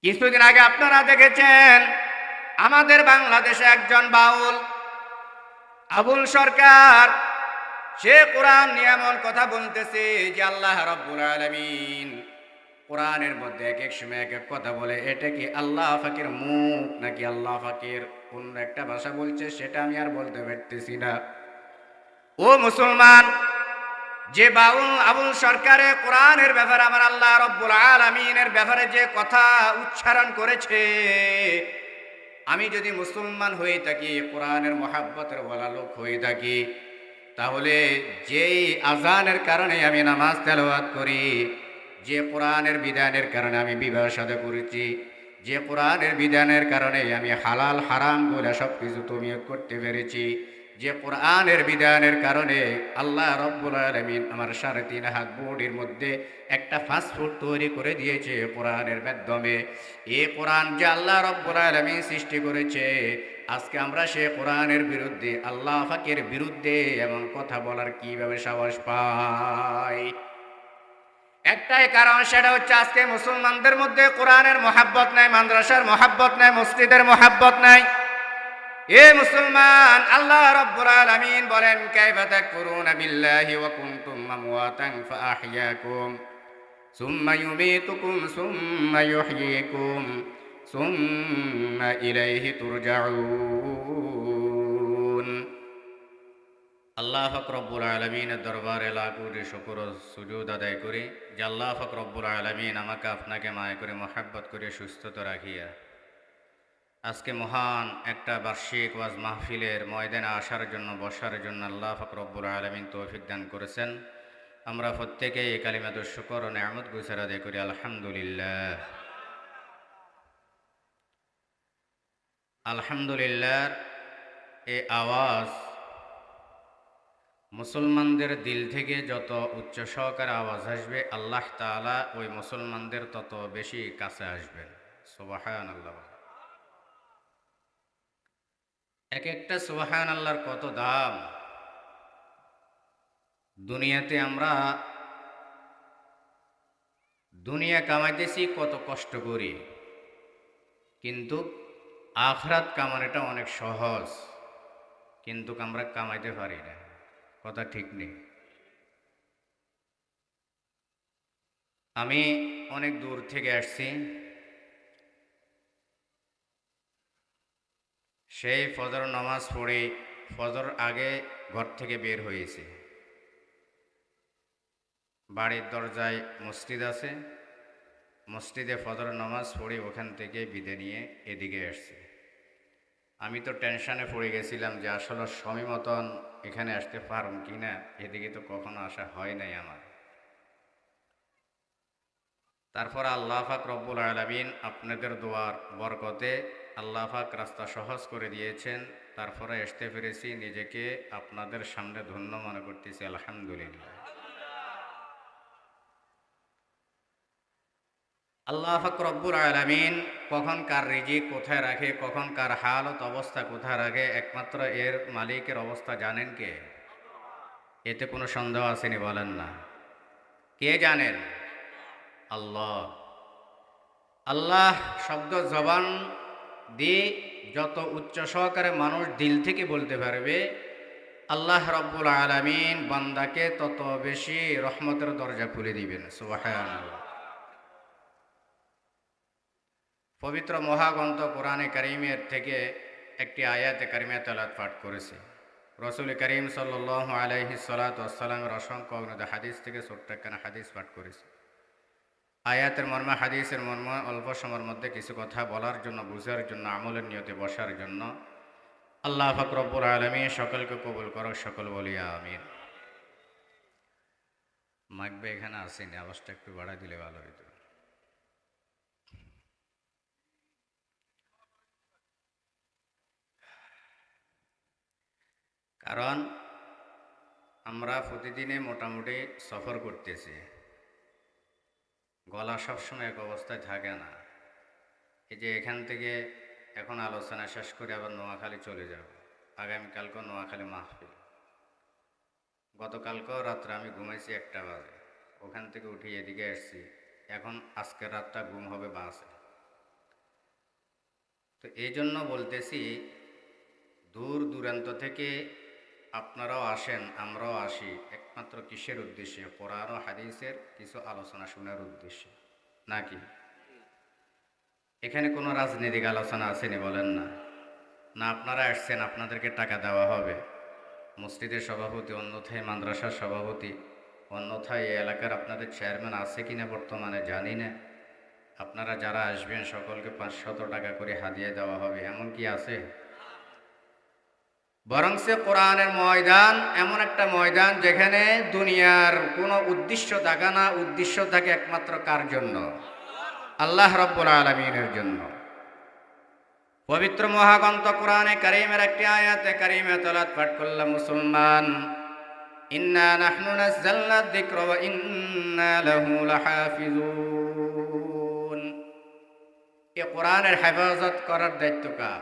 কিছুদিন আগে আপনারা দেখেছেন আমাদের বাংলাদেশে একজন বাউল আবুল সরকার, সে কোরআন নিয়ে এমন কথা বলতেছে যে আল্লাহ রাব্বুল আলামিন কোরআনের মধ্যে এক এক সময় এক এক কথা বলে। এটা কি আল্লাহ ফাকির মুখ নাকি আল্লাহ ফাকির অন্য একটা ভাষা বলছে, সেটা আমি আর বলতে পারতেছি না। ও মুসলমান, যে বাউল আবুল সরকারে কোরআনের ব্যাপারে আমার আল্লাহ রাব্বুল আলামিনের ব্যাপারে যে কথা উচ্চারণ করেছে, আমি যদি মুসলমান হয়ে থাকি, কোরআনের মহাব্বতের ওয়ালা লোক হয়ে থাকি, তাহলে যেই আজানের কারণে আমি নামাজ তেলাওয়াত করি, যে কোরআনের বিধানের কারণে আমি বিবাহ সাথে করেছি, যে কোরআনের বিধানের কারণে আমি হালাল হারাম বলে সব কিছু তুমি করতে পেরেছি, যে কোরআনের বিধানের কারণে আল্লাহ রব্বুল আলামিন আমার 3.5 হাত বডির মধ্যে একটা ফাস্টফুড তৈরি করে দিয়েছে কোরআনের মাধ্যমে। এই কোরআন যে আল্লাহ রব্বুল আলামিন সৃষ্টি করেছে, আজকে আমরা সে কোরআনের বিরুদ্ধে, আল্লাহ পাকের বিরুদ্ধে এমন কথা বলার কিভাবে সাহস পাই? একটাই কারণ, সেটা হচ্ছে আজকে মুসলমানদের মধ্যে কোরআনের মহাব্বত নাই, মাদ্রাসার মহাব্বত নাই, মসজিদের মহাব্বত নাই। এ মুসলমান, আল্লাহ রাব্বুল আলামিন বলেন, কাইফা তাকফুরুনা বিল্লাহি ওয়া কুনতুম আমওয়াতান ফাআহইয়াকুম সুম্মা ইউমীতুকুম সুম্মা ইউহয়ীকুম সুম্মা ইলাইহি তুরজাউন। আল্লাহ পাক রব্বুল আলামিনের দরবারে লাখ কোটি শুকর ও সুজুদ আদায় করি যে আল্লাহ পাক রব্বুল আলামিন আমাকে আপনাকে মায়া করে মহাব্বত করে সুস্থতা রাখিয়া আজকে মহান একটা বার্ষিক ওয়াজ মাহফিলের ময়দানে আসার জন্য, বসার জন্য আল্লাহ পাক রব্বুল আলামিন তৌফিক দান করেছেন। আমরা প্রত্যেকেই এই কালিমাতুশ শুকর ও নিয়ামত গুজার আদায় করি আলহামদুলিল্লাহ। আলহামদুলিল্লাহ এই আওয়াজ মুসলমানদের দিল থেকে যত উচ্চ সহকারে আওয়াজ আসবে, আল্লাহ তাআলা ওই মুসলমানদের তত বেশি কাছে আসবেন। সুবহানাল্লাহ। এক একটা সুবহানাল্লাহর কত দাম। দুনিয়াতে আমরা দুনিয়া কামাইতেছি, কত কষ্ট করি, কিন্তু আখিরাত কামানোটা অনেক সহজ, কিন্তু আমরা কামাইতে পারি না। কথা ঠিক নেই? আমি অনেক দূর থেকে আসছি, সেই ফজর নামাজ পড়ে ফজর আগে ঘর থেকে বের হয়েছে। বাড়ির দরজায় মসজিদ আছে, মসজিদে ফজর নামাজ পড়ে ওখান থেকে বিদে নিয়ে এদিকে আসছে। আমি তো টেনশনে পড়ে গেছিলাম যে আসলে সময় মতন এখানে আসতে পারুম কি না, এদিকে তো কখনো আসা হয় নাই আমার। তারপর আল্লাহ পাক রব্বুল আলামিন আপনাদের দোয়ার বরকতে আল্লাহ পাক রাস্তা সহজ করে দিয়েছেন। তারপরে আসতে পেরেছি, নিজেকে আপনাদের সামনে ধন্য মনে করতেছি আলহামদুলিল্লাহ। আল্লাহ পাক রব্বুল আলামিন কখন কার রিজিক কোথায় রাখে, কখন কার হালত অবস্থা কোথায় রাখে, একমাত্র এর মালিকের অবস্থা জানেন কে? এতে কোনো সন্দেহ আসেনি? বলেন না, কে জানেন? আল্লাহ। আল্লাহ শব্দ জবান দিয়ে যত উচ্চ সহকারে মানুষ দিল থেকে বলতে পারবে, আল্লাহ রব্বুল আলামিন বান্দাকে তত বেশি রহমতের দরজা খুলে দিবেন। সুবহানাল্লাহ। পবিত্র মহাগ্রন্থ কোরআনে কারিমের থেকে একটি আয়াতে কারিমা তেলাওয়াত পাঠ করেছে। রাসূল করিম সাল্লাল্লাহু আলাইহি সাল্লাতু ওয়াসসালামের অসংখ্য অগণিত হাদিস থেকে ছোট্ট একখানা হাদিস পাঠ করেছে। আয়াতের মর্ম, হাদিসের মর্ম অল্প সময়ের মধ্যে কিছু কথা বলার জন্য, বুঝার জন্য, আমলের নিয়তে বসার জন্য। আল্লাহ পাক রব্বুল আলামিন সকলকে কবুল করো, সকল বলি আমিন। মাইকবে এখানে আসেনি, আওয়াজটা একটু বাড়াই দিলে ভালো হইতো। কারণ আমরা প্রতিদিনে মোটামুটি সফর করতেছি, গলা সবসময় এক অবস্থায় থাকে না। এই যে এখান থেকে এখন আলোচনা শেষ করে আবার নোয়াখালী চলে যাব, আগামীকালকেও নোয়াখালী মাহফিল। গতকালকেও রাত্রে আমি ঘুমাইছি 1টা বাজে, ওখান থেকে উঠে এদিকে আসছি। এখন আজকের রাতটা ঘুম হবে বাসে। তো এই জন্য বলতেছি, দূর দূরান্ত থেকে আপনারাও আসেন, আমরাও আসি একমাত্র কিসের উদ্দেশ্যে? কোরআন ও হাদিসের কিছু আলোচনা শোনার উদ্দেশ্যে, নাকি? এখানে কোনো রাজনৈতিক আলোচনা আসেনি বলেন না? না আপনারা আসছেন আপনাদেরকে টাকা দেওয়া হবে? মসজিদের সভাপতি, অন্যথায় মাদ্রাসার সভাপতি, অন্যথায় এই এলাকার আপনাদের চেয়ারম্যান আছে কিনা বর্তমানে জানি না। আপনারা যারা আসবেন সকলকে 500 টাকা করে হাদিয়া দেওয়া হবে, এমন কি আছে? বরং সে কোরআনের ময়দান এমন একটা ময়দান যেখানে দুনিয়ার কোনো উদ্দেশ্য থাকে না, উদ্দেশ্য থাকে একমাত্র কার জন্য? আল্লাহ রাব্বুল আলামিনের জন্য। পবিত্র মহাগ্রন্থ কোরআনে কারীমের একটি আয়াতে কারীমে তেলাওয়াত পাঠ করলাম মুসলমান, ইন্না নাহনু নাযালনা যিকরা ওয়া ইন্না লাহু লাহাফিজুন। এই কোরআনের হেফাজত করার দায়িত্ব কার?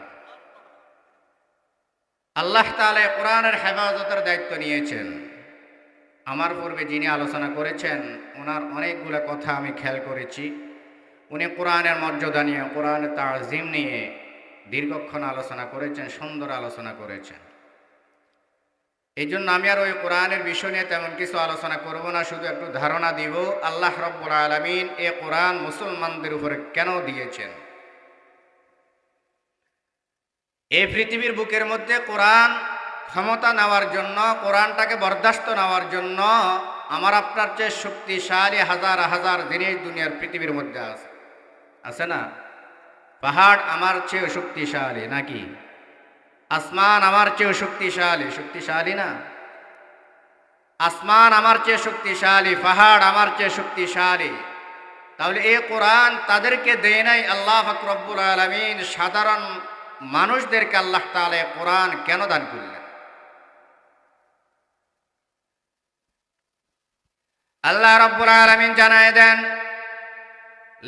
আল্লাহ তাআলা কোরআনের হেফাজতের দায়িত্ব নিয়েছেন। আমার পূর্বে যিনি আলোচনা করেছেন ওনার অনেকগুলো কথা আমি খেয়াল করেছি। উনি কোরআনের মর্যাদা নিয়ে, কোরআনের তাজিম নিয়ে দীর্ঘক্ষণ আলোচনা করেছেন, সুন্দর আলোচনা করেছেন। এই জন্য আমি আর ওই কোরআনের বিষয় নিয়ে তেমন কিছু আলোচনা করব না, শুধু একটু ধারণা দিব আল্লাহ রাব্বুল আলামিন এ কোরআন মুসলমানদের উপরে কেন দিয়েছেন। এই পৃথিবীর বুকের মধ্যে কোরআন ক্ষমতা নেওয়ার জন্য, কোরআনটাকে বরদাস্ত নেওয়ার জন্য আমার আপনার চেয়ে শক্তিশালী হাজার হাজার জিনিস দুনিয়ার পৃথিবীর মধ্যে আছে, আছে না? পাহাড় আমার চেয়ে শক্তিশালী নাকি? আসমান আমার চেয়ে শক্তিশালী, শক্তিশালী না? আসমান আমার চেয়ে শক্তিশালী, পাহাড় আমার চেয়ে শক্তিশালী। তাহলে এই কোরআন তাদেরকে দেয় নাই আল্লাহ পাক রব্বুল আলামিন, সাধারণ মানুষদেরকে আল্লাহ তাআলা কোরআন কেন দান করলেন? আল্লাহ রাব্বুল আলামিন জানায় দেন,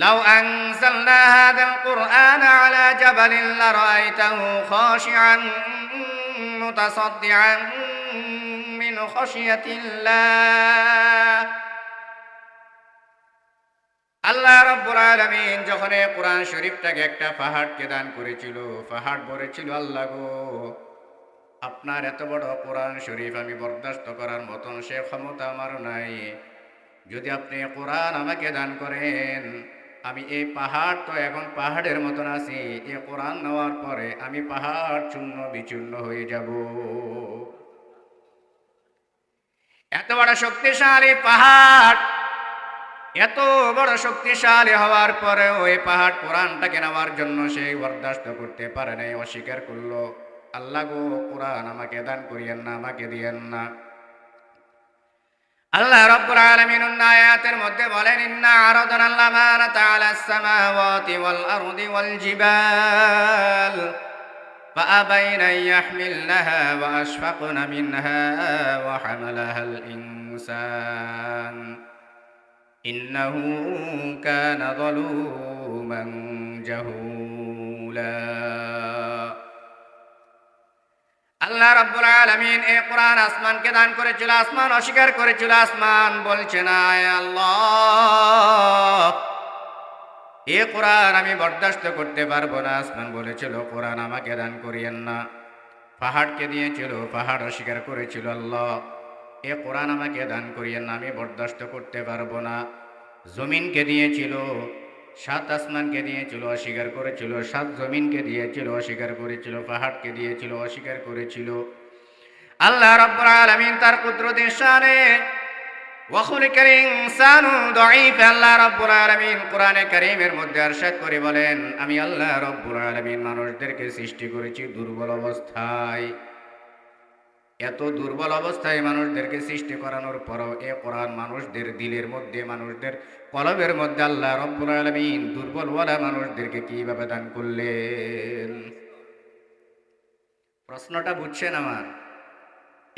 লাউ আনজালনা হাযাল কুরআনা আলা জাবালিন লারাআইতাহু খাশিআন মুতাসাদ্দিআন মিন খাশিয়াতিল্লাহ। আল্লাহ রাব্বুল আলামিন যখন এই কোরআন শরীফটাকে একটা পাহাড়কে দান করেছিল, পাহাড় বলেছিল, আল্লাহ গো, আপনার এত বড় কোরআন শরীফ আমি বরদাস্ত করার মতন সে ক্ষমতা আমার নাই। যদি আপনি কোরআন আমাকে দান করেন, আমি এই পাহাড় তো এখন পাহাড়ের মতন আছি, এই কোরআন নেওয়ার পরে আমি পাহাড় চূর্ণ বিচূর্ণ হয়ে যাব। এত বড় শক্তিশালী পাহাড়, এত বড় শক্তিশালী হওয়ার পরে ওই পাহাড় কোরআনটাকে নেওয়ার জন্য সে বরদাস্ত করতে পারে নাই, অস্বীকার করলো। আল্লাহ গো, কোরআন আমাকে দান করিয়েন না, আমাকে দিয়েন না। আল্লাহ রাব্বুল আলামিন আয়াতের মধ্যে বলেন, ইন্না আরাদনা আল-আমানাতা আলাস সামাওয়াতি ওয়াল আরদি ওয়াল জিবাল ফাআবাইনা ইয়াহমিলনাহা ওয়া আশফাকনা মিনহা ওয়া হামালাহাল ইনসান ইন্নাহু কানা যালুমান জাহুলা। আল্লাহ রাব্বুল আলামিন এই কোরআন আসমানকে দান করেছিল, আসমান অস্বীকার করেছিল। আসমান বলছে না, আল্লাহ এই কোরআন আমি বরদাস্ত করতে পারবো না। আসমান বলেছিল কোরআন আমাকে দান করিয়েন না। পাহাড়কে দিয়েছিল, পাহাড় অস্বীকার করেছিল, আল্লাহ এই কোরআন আমাকে দান করিয়েন না, আমি বরদাস্ত করতে পারবো না। জমিনকে দিয়েছিল, 7 আসমানকে দিয়েছিল, অস্বীকার করেছিল। 7 জমিনকে দিয়েছিল, অস্বীকার করেছিল। পাহাড়কে দিয়েছিল, অস্বীকার করেছিল। আল্লাহ রাব্বুল আলামিন তার কুদরতের শানে ওয়া খুলিকাল ইনসানু দাঈফা, আল্লাহ রাব্বুল আলামিন কোরআনে কারীমের মধ্যে ইরশাদ করে বলেন, আমি আল্লাহ রাব্বুল আলামিন মানুষদেরকে সৃষ্টি করেছি দুর্বল অবস্থায়। এত দুর্বল অবস্থায় মানুষদেরকে সৃষ্টি করানোর পরও এ কোরআন মানুষদের দিলের মধ্যে, মানুষদের কলবের মধ্যে আল্লাহ রাব্বুল আলামিন দুর্বলওয়ালা মানুষদেরকে কিভাবে দান করলেন? প্রশ্নটা বুঝছেন আমার?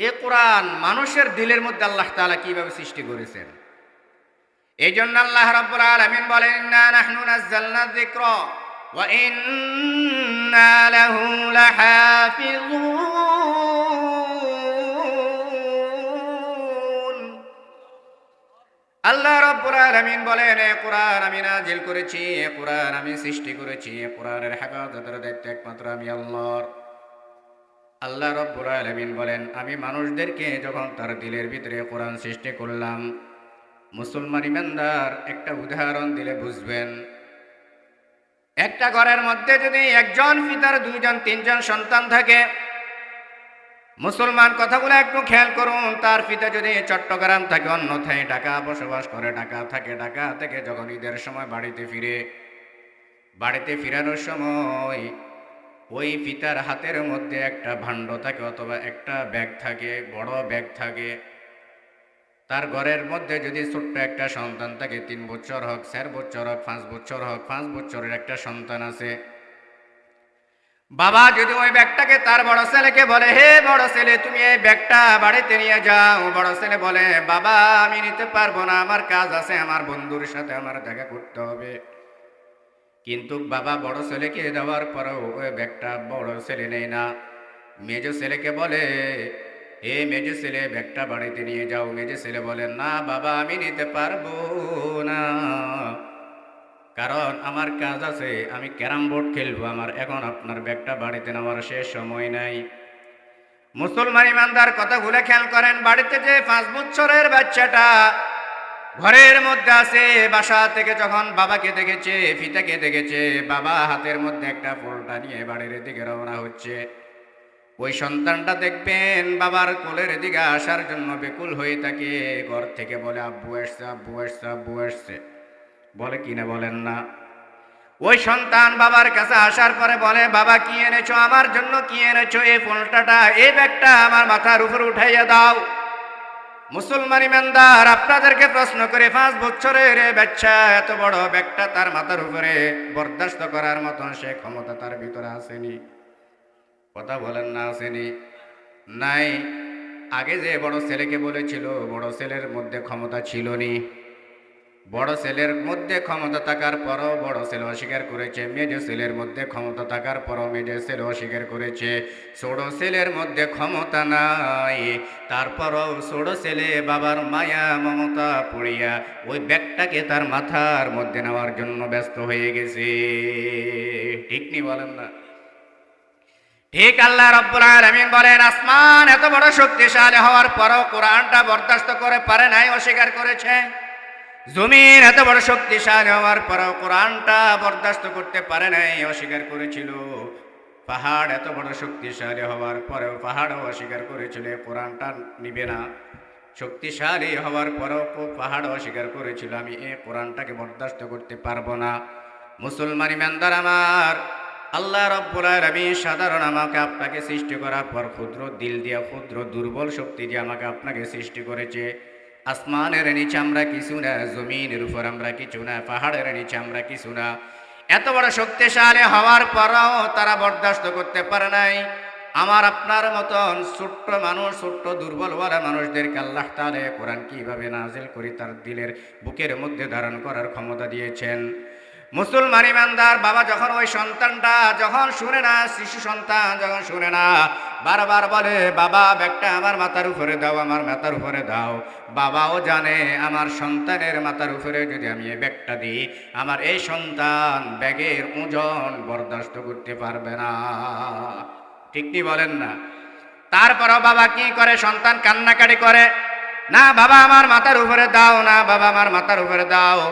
এ কোরআন মানুষের দিলের মধ্যে আল্লাহ তাআলা কিভাবে সৃষ্টি করেছেন? এই জন্য আল্লাহ রাব্বুল আলামিন বলেন, ইন্না নাহনু নাযালনা যিকরা ওয়া ইন্না লাহু লাহাফিজুন। আল্লাহ রাব্বুল আলামিন বলেন, এ কোরআন আমি নাজিল করেছি, এ কোরআন আমি সৃষ্টি করেছি, এ কোরআনের হেফাজতের দায়িত্ব একমাত্র আমি আল্লাহর। আল্লাহ রাব্বুল আলামিন বলেন, আমি মানুষদেরকে যখন তার দিলের ভিতরে কোরআন সৃষ্টি করলাম, মুসলমান ইমানদার একটা উদাহরণ দিলে বুঝবেন। একটা ঘরের মধ্যে যদি একজন পিতার দুইজন তিনজন সন্তান থাকে, মুসলমান কথাগুলো একটু খেয়াল করুন। তার পিতা যদি চট্টগ্রাম থাকে, অন্যথায় ঢাকা বসবাস করে, ঢাকা থাকে, ঢাকা থেকে যখন ঈদের সময় বাড়িতে ফিরে, বাড়িতে ফিরানোর সময় ওই পিতার হাতের মধ্যে একটা ভাণ্ড থাকে অথবা একটা ব্যাগ থাকে, বড় ব্যাগ থাকে। তার ঘরের মধ্যে যদি ছোট্ট একটা সন্তান থাকে, 3 বছর হোক, 4 বছর হোক, 5 বছর হোক, 5 বছরের একটা সন্তান আছে, বাবা যদি ওই ব্যাগটাকে তার বড় ছেলেকে বলে, হে বড় ছেলে তুমি এই ব্যাগটা বাড়িতে নিয়ে যাও, বড় ছেলে বলে, বাবা আমি নিতে পারবো না, আমার কাজ আছে, আমার বন্ধুর সাথে আমার দেখা করতে হবে। কিন্তু বাবা বড় ছেলেকে দেওয়ার পরেও ওই ব্যাগটা বড় ছেলে নেয় না। মেজো ছেলেকে বলে, এ মেজো ছেলে ব্যাগটা বাড়িতে নিয়ে যাও। মেজো ছেলে বলে, না বাবা আমি নিতে পারবো না, কারণ আমার কাজ আছে, আমি ক্যারাম বোর্ড খেলবো, আমার এখন আপনার ব্যাগটা বাড়িতে নেওয়ার শেষ সময় নাই। মুসলমান ইমানদার কথাগুলো খেয়াল করেন। বাড়িতে যে 5 বছরের বাচ্চাটা ঘরের মধ্যে আছে, বাসা থেকে যখন বাবাকে দেখেছে, পিতাকে দেখেছে, বাবা হাতের মধ্যে একটা ফলটা নিয়ে বাড়ির দিকে রওনা হচ্ছে, ওই সন্তানটা দেখবেন বাবার কোলের দিকে আসার জন্য বেকুল হয়ে থাকে। ঘর থেকে বলে, আব্বু আসছে, আব্বু আসছে, আব্বু আসছে, বলে কিনা বলেন না। ওই সন্তান বাবার কাছে আসার পরে বলে, বাবা কি এনেছো আমার জন্য, কি এনেছো? এই ফলটাটা, এই ব্যাগটা আমার মাথার উপর উঠাইয়া দাও। মুসলমান ইমানদার আপনাদেরকে প্রশ্ন করে, 5 বছরের বাচ্চা এত বড় ব্যাগটা তার মাথার উপরে বরদাস্ত করার মতন সে ক্ষমতা তার ভিতরে আসেনি? কথা বলেন না, আসেনি? নাই। আগে যে বড় ছেলেকে বলেছিল, বড় ছেলের মধ্যে ক্ষমতা ছিল নি। বড় ছেলের মধ্যে ক্ষমতা থাকার পরও বড় ছেলে অস্বীকার করেছে, মেজো ছেলের মধ্যে ক্ষমতা থাকার পরও মেজো ছেলে অস্বীকার করেছে। ছোট ছেলের মধ্যে ক্ষমতা নাই, তারপরও ছোট ছেলে বাবার মায়া মমতা পড়িয়া ওই ব্যাগটাকে তার মাথার মধ্যে নেওয়ার জন্য ব্যস্ত হয়ে গেছে। ঠিক নি বলেন না? ঠিক আল্লাহ রাব্বুল আলামিন বলেন, আসমান এত বড় শক্তিশালী হওয়ার পরও কোরআনটা বরদাস্ত করে পারে নাই, অস্বীকার করেছে। জমিন এত বড় শক্তিশালী হওয়ার পরও কোরআনটা বরদাস্ত করতে পারে নাই, অস্বীকার করেছিল। পাহাড় এত বড় শক্তিশালী হওয়ার পরেও পাহাড়ও অস্বীকার করেছিল, কোরআনটা নিবে না। শক্তিশালী হওয়ার পরেও পাহাড় অস্বীকার করেছিল, আমি এই কোরআনটাকে বরদাস্ত করতে পারবো না। মুসলমান ইমানদার আমার, আল্লাহ রাব্বুল আলামিন সাধারণ আমাকে আপনাকে সৃষ্টি করার পর ক্ষুদ্র দিল দিয়া, ক্ষুদ্র দুর্বল শক্তি দিয়ে আমাকে আপনাকে সৃষ্টি করেছে। আসমানের নিচে আমরা কিছু না, জমিনের উপর আমরা কিছু না, পাহাড়ের নিচে আমরা কিছু না। এত বড় শক্তিশালী হওয়ার পরও তারা বরদাস্ত করতে পারে নাই। আমার আপনার মতন ছোট্ট মানুষ, ছোট্ট দুর্বলওয়ালা মানুষদেরকে আল্লাহ তাআলা কোরআন কিভাবে নাজিল করে তার দিলের বুকের মধ্যে ধারণ করার ক্ষমতা দিয়েছেন। মুসলমান ইমানদার বাবা যখন ওই সন্তানটা যখন শুনে না, শিশু সন্তান যখন শুনে না, বারবার বলে, বাবা ব্যাগটা আমার মাথার উপরে দাও, আমার মাথার উপরে দাও। বাবাও জানে আমার সন্তানের মাথার উপরে যদি আমি এই ব্যাগটা দিই, আমার এই সন্তান ব্যাগের ওজন বরদাস্ত করতে পারবে না। ঠিক নি বলেন না? তারপরও বাবা কি করে? সন্তান কান্নাকাটি করে, না বাবা আমার মাথার উপরে দাও, না বাবা আমার মাথার উপরে দাও।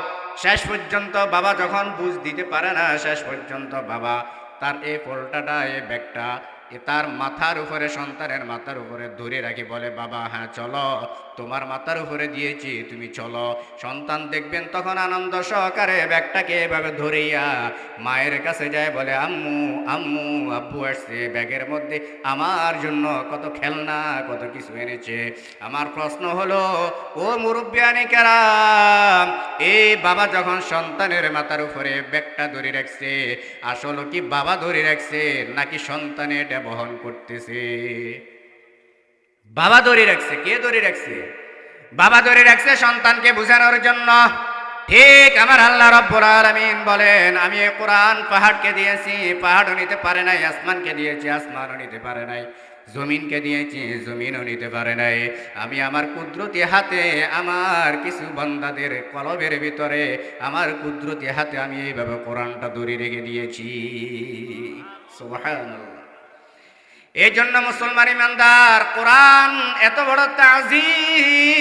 শেষ পর্যন্ত বাবা যখন বুঝ দিতে পারে না, শেষ পর্যন্ত বাবা তার এই পোলটাটা, এই ব্যাগটা তার মাথার উপরে, সন্তানের মাথার উপরে ধরে রাখি, বলে, বাবা হ্যাঁ চলো, তোমার মাথার উপরে দিয়েছি, তুমি চলো। সন্তান দেখবেন তখন আনন্দ সহকারে ব্যাগটাকে এভাবে ধরিয়া মায়ের কাছে যায়, বলে, আম্মু আম্মু, আব্বু আসছে, ব্যাগের মধ্যে আমার জন্য কত খেলনা, কত কিছু এনেছে। আমার প্রশ্ন হলো, ও মুরব্বিয়ানি কেরাম, এই বাবা যখন সন্তানের মাথার উপরে ব্যাগটা ধরে রাখছে, আসলে কি বাবা ধরে রাখছে নাকি সন্তানে এটা বহন করতেছে? বাবা ধরে রাখছে। কে ধরে রাখছে? বাবা ধরে রাখছে সন্তানকে বোঝানোর জন্য। ঠিক আমার আল্লাহ রাব্বুল আলামিন বলেন, আমি এই কোরআন পাহাড়কে দিয়েছি, পাহাড়ও নিতে পারে নাই, আসমানকে দিয়েছি, আসমানও নিতে পারে নাই। জমিনকে দিয়েছি, জমিনও নিতে পারে নাই। আমি আমার কুদরতি হাতে আমার কিছু বান্দাদের কলবের ভিতরে আমার কুদরতি হাতে আমি এইভাবে কোরআনটা ধরে রেখে দিয়েছি। সুবহানাল্লাহ। এই জন্য মুসলমান ইমানদার, কোরআন এত বড় তাজিম।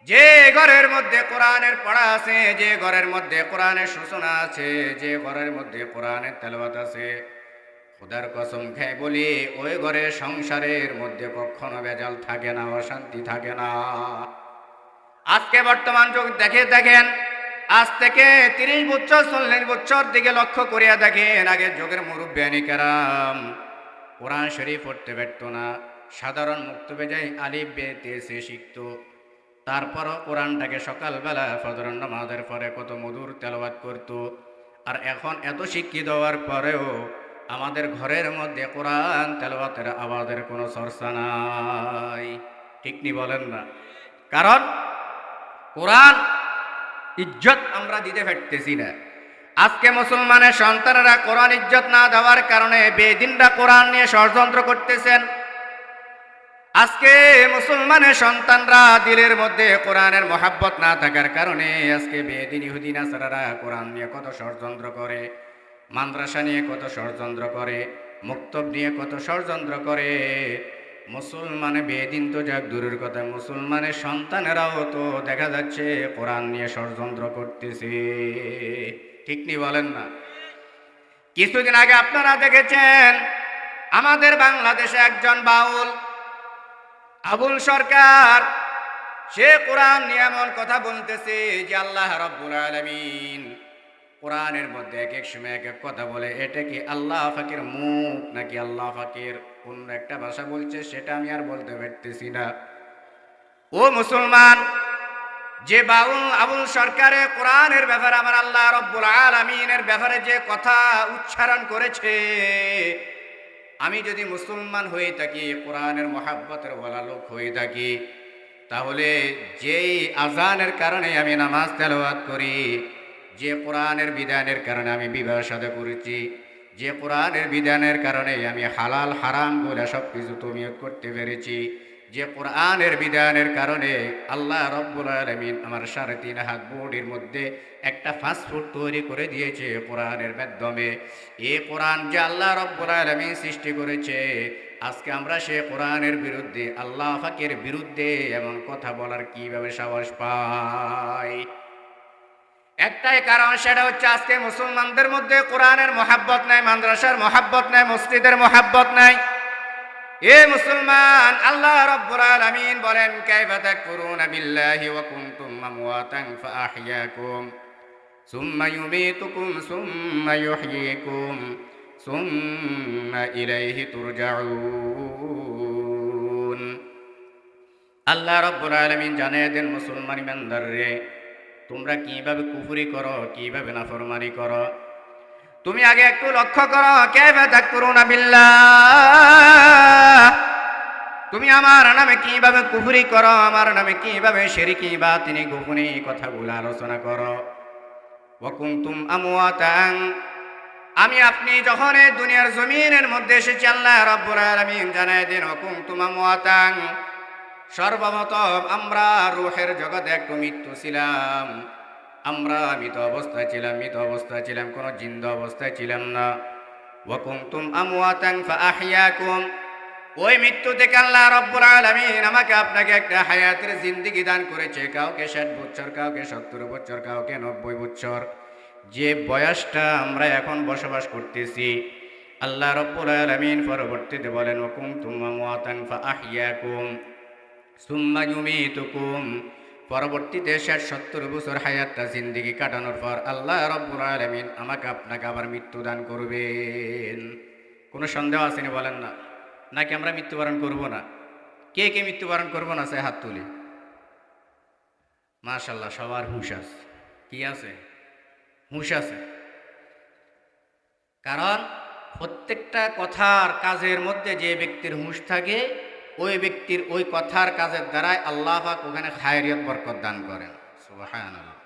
যে ঘরের মধ্যে কোরআনের পড়া আছে, যে ঘরের মধ্যে কোরআনের সূচনা আছে, যে ঘরের মধ্যে কোরআনের তেলাওয়াত আছে, খোদার কসম খেয়ে বলি ওই ঘরে সংসারের মধ্যে কখনো ভেজাল থাকে না, অশান্তি থাকে না। আজকে বর্তমান যুগ দেখেন, আজ থেকে 30 বছর 40 বছর দিকে লক্ষ্য করিয়া দেখেন, আগের যুগের মুরব্বিয়ানি কেরাম কোরআন শরীফ পড়তে পারত না। সাধারণ মুক্তবেজাই আলিফ বে তে সে শিখত। তারপরও কোরআনটাকে সকালবেলা ফজর নামাজের পরে কত মধুর তেলাওয়াত করত। আর এখন এত শিক্ষিত হওয়ার পরেও আমাদের ঘরের মধ্যে কোরআন তেলাওয়াতের আওয়াজের কোনো চর্চা নাই। ঠিক নি বলেন না? কারণ কোরআন ইজ্জত আমরা দিতে পারতেছি না। আজকে মুসলমানের সন্তানেরা কোরআন ইজ্জত না দেওয়ার কারণে বেদিনরা কোরআন নিয়ে ষড়যন্ত্র করতেছেন। আজকে মুসলমানের সন্তানরা দিলের মধ্যে কোরআনের মহাব্বত না থাকার কারণে আজকে বেদিন ইহুদি নাসারারা কোরআন নিয়ে কত ষড়যন্ত্র করে, মাদ্রাসা নিয়ে কত ষড়যন্ত্র করে, মুক্তব নিয়ে কত ষড়যন্ত্র করে। মুসলমানে বেদিন তো যাক দূরের কথা, মুসলমানের সন্তানেরাও তো দেখা যাচ্ছে কোরআন নিয়ে ষড়যন্ত্র করতেছে। ঠিক নি বলেন না? কিছুদিন আগে আপনারা দেখেছেন আমাদের বাংলাদেশে একজন বাউল আবুল সরকার, সে কোরআন নিয়ে এমন কথা বলতেছে যে আল্লাহ রাব্বুল আলামিন কোরআনের মধ্যে এক এক সময় এক এক কথা বলে। এটা কি আল্লাহ ফাকির মুখ নাকি আল্লাহ ফাকির কোন একটা ভাষা বলছে, সেটা আমি আর বলতে পারতেছি না। ও মুসলমান, যে বাউল আবুল সরকারে কোরআনের ব্যাপারে আমার আল্লাহ রাব্বুল আলামিনের ব্যাপারে যে কথা উচ্চারণ করেছে, আমি যদি মুসলমান হয়ে থাকি, কোরআনের মহাব্বতের ওয়ালা লোক হয়ে থাকি, তাহলে যেই আজানের কারণে আমি নামাজ তেলাওয়াত করি, যে কোরআনের বিধানের কারণে আমি বিবাহ সাথে করেছি, যে কোরআনের বিধানের কারণে আমি হালাল হারাম বলে সব কিছু তুমিও করতে পেরেছি, যে কোরআনের বিধানের কারণে আল্লাহ রাব্বুল আলামিন আমার 3.5 হাত বডির মধ্যে একটা ফাস্টফুড তৈরি করে দিয়েছে কোরআনের মাধ্যমে। এই কোরআন যে আল্লাহ রাব্বুল আলামিন সৃষ্টি করেছে, আজকে আমরা সে কোরআনের বিরুদ্ধে, আল্লাহ পাকের বিরুদ্ধে এমন কথা বলার কিভাবে সাহস পাই? একটাই কারণ, সেটা হচ্ছে আজকে মুসলমানদের মধ্যে কোরআনের মহাব্বত নাই, মাদ্রাসার মহাব্বত নাই, মসজিদের মহাব্বত নাই। এ মুসলমান, আল্লাহ রাব্বুল আলামিন বলেন কাইফা তাকফুরুনা বিল্লাহি ওয়া কুনতুম আমওয়াতান ফাআহইয়াকুম সুম্মা ইউমীতুকুম সুম্মা ইউহয়ীকুম সুম্মা ইলাইহি তুরজাউন। আল্লাহ রাব্বুল আলামিন জানিয়ে দেন মুসলমান ইমানদাররে, তোমরা কিভাবে কুফরি করো, কিভাবে নাফরমানি করো। তুমি আগে একটু লক্ষ্য করো, কাইফা তাকফুরুনা বিল্লাহ, তুমি আমার নামে কিভাবে কুফরি করো, আমার নামে কিভাবে শিরকি বা তিনি গোপনে কথাগুলো আলোচনা করো। ওয়া কুনতুম আমওয়াতান, আমি আপনি যখন এই দুনিয়ার জমিনের মধ্যে এসেছি, আল্লাহ রাব্বুল আলামিন জানায় দেন ওয়া কুনতুম আমওয়াতান, সর্বপ্রথম আমরা রূহের জগতে একটু মৃত্যু ছিলাম, আমরা মৃত অবস্থায় ছিলাম, কোনো জিন্দা অবস্থায় ছিলাম না। ওয়া কুনতুম আমওয়াতান ফাআহইয়াকুম, ওই মৃত্যু থেকে আল্লাহ রাব্বুল আলামিন আমাকে আপনাকে একটা হায়াতের জিন্দেগি দান করেছে। কাউকে 60 বছর, কাউকে 70 বছর, কাউকে 90 বছর, যে বয়সটা আমরা এখন বসবাস করতেছি। আল্লাহ রাব্বুল আলামিন পরবর্তীতে বলেন ওয়া কুনতুম আমওয়াতান ফাআহইয়াকুম সুম্মা ইউমীতুকুম, পরবর্তীতে 60-70 বছর হায়াতটা জিন্দেগি কাটানোর পর আল্লাহ রাব্বুল আলামিন আমাকে আপনাকে আবার মৃত্যু দান করবেন। কোনো সন্দেহ আসেনি বলেন না? নাকি আমরা মৃত্যুবরণ করব না? কে কে মৃত্যুবরণ করব না সে হাত তুলি। মাশাআল্লাহ, সবার হুঁশ আছে। কি আছে? হুঁশ আছে। কারণ প্রত্যেকটা কথার কাজের মধ্যে যে ব্যক্তির হুঁশ থাকে, ওই ব্যক্তির ওই কথার কাজের দ্বারাই আল্লাহ পাক ওখানে খায়রিয়ত বরকত দান করেন। সুবহানাল্লাহ।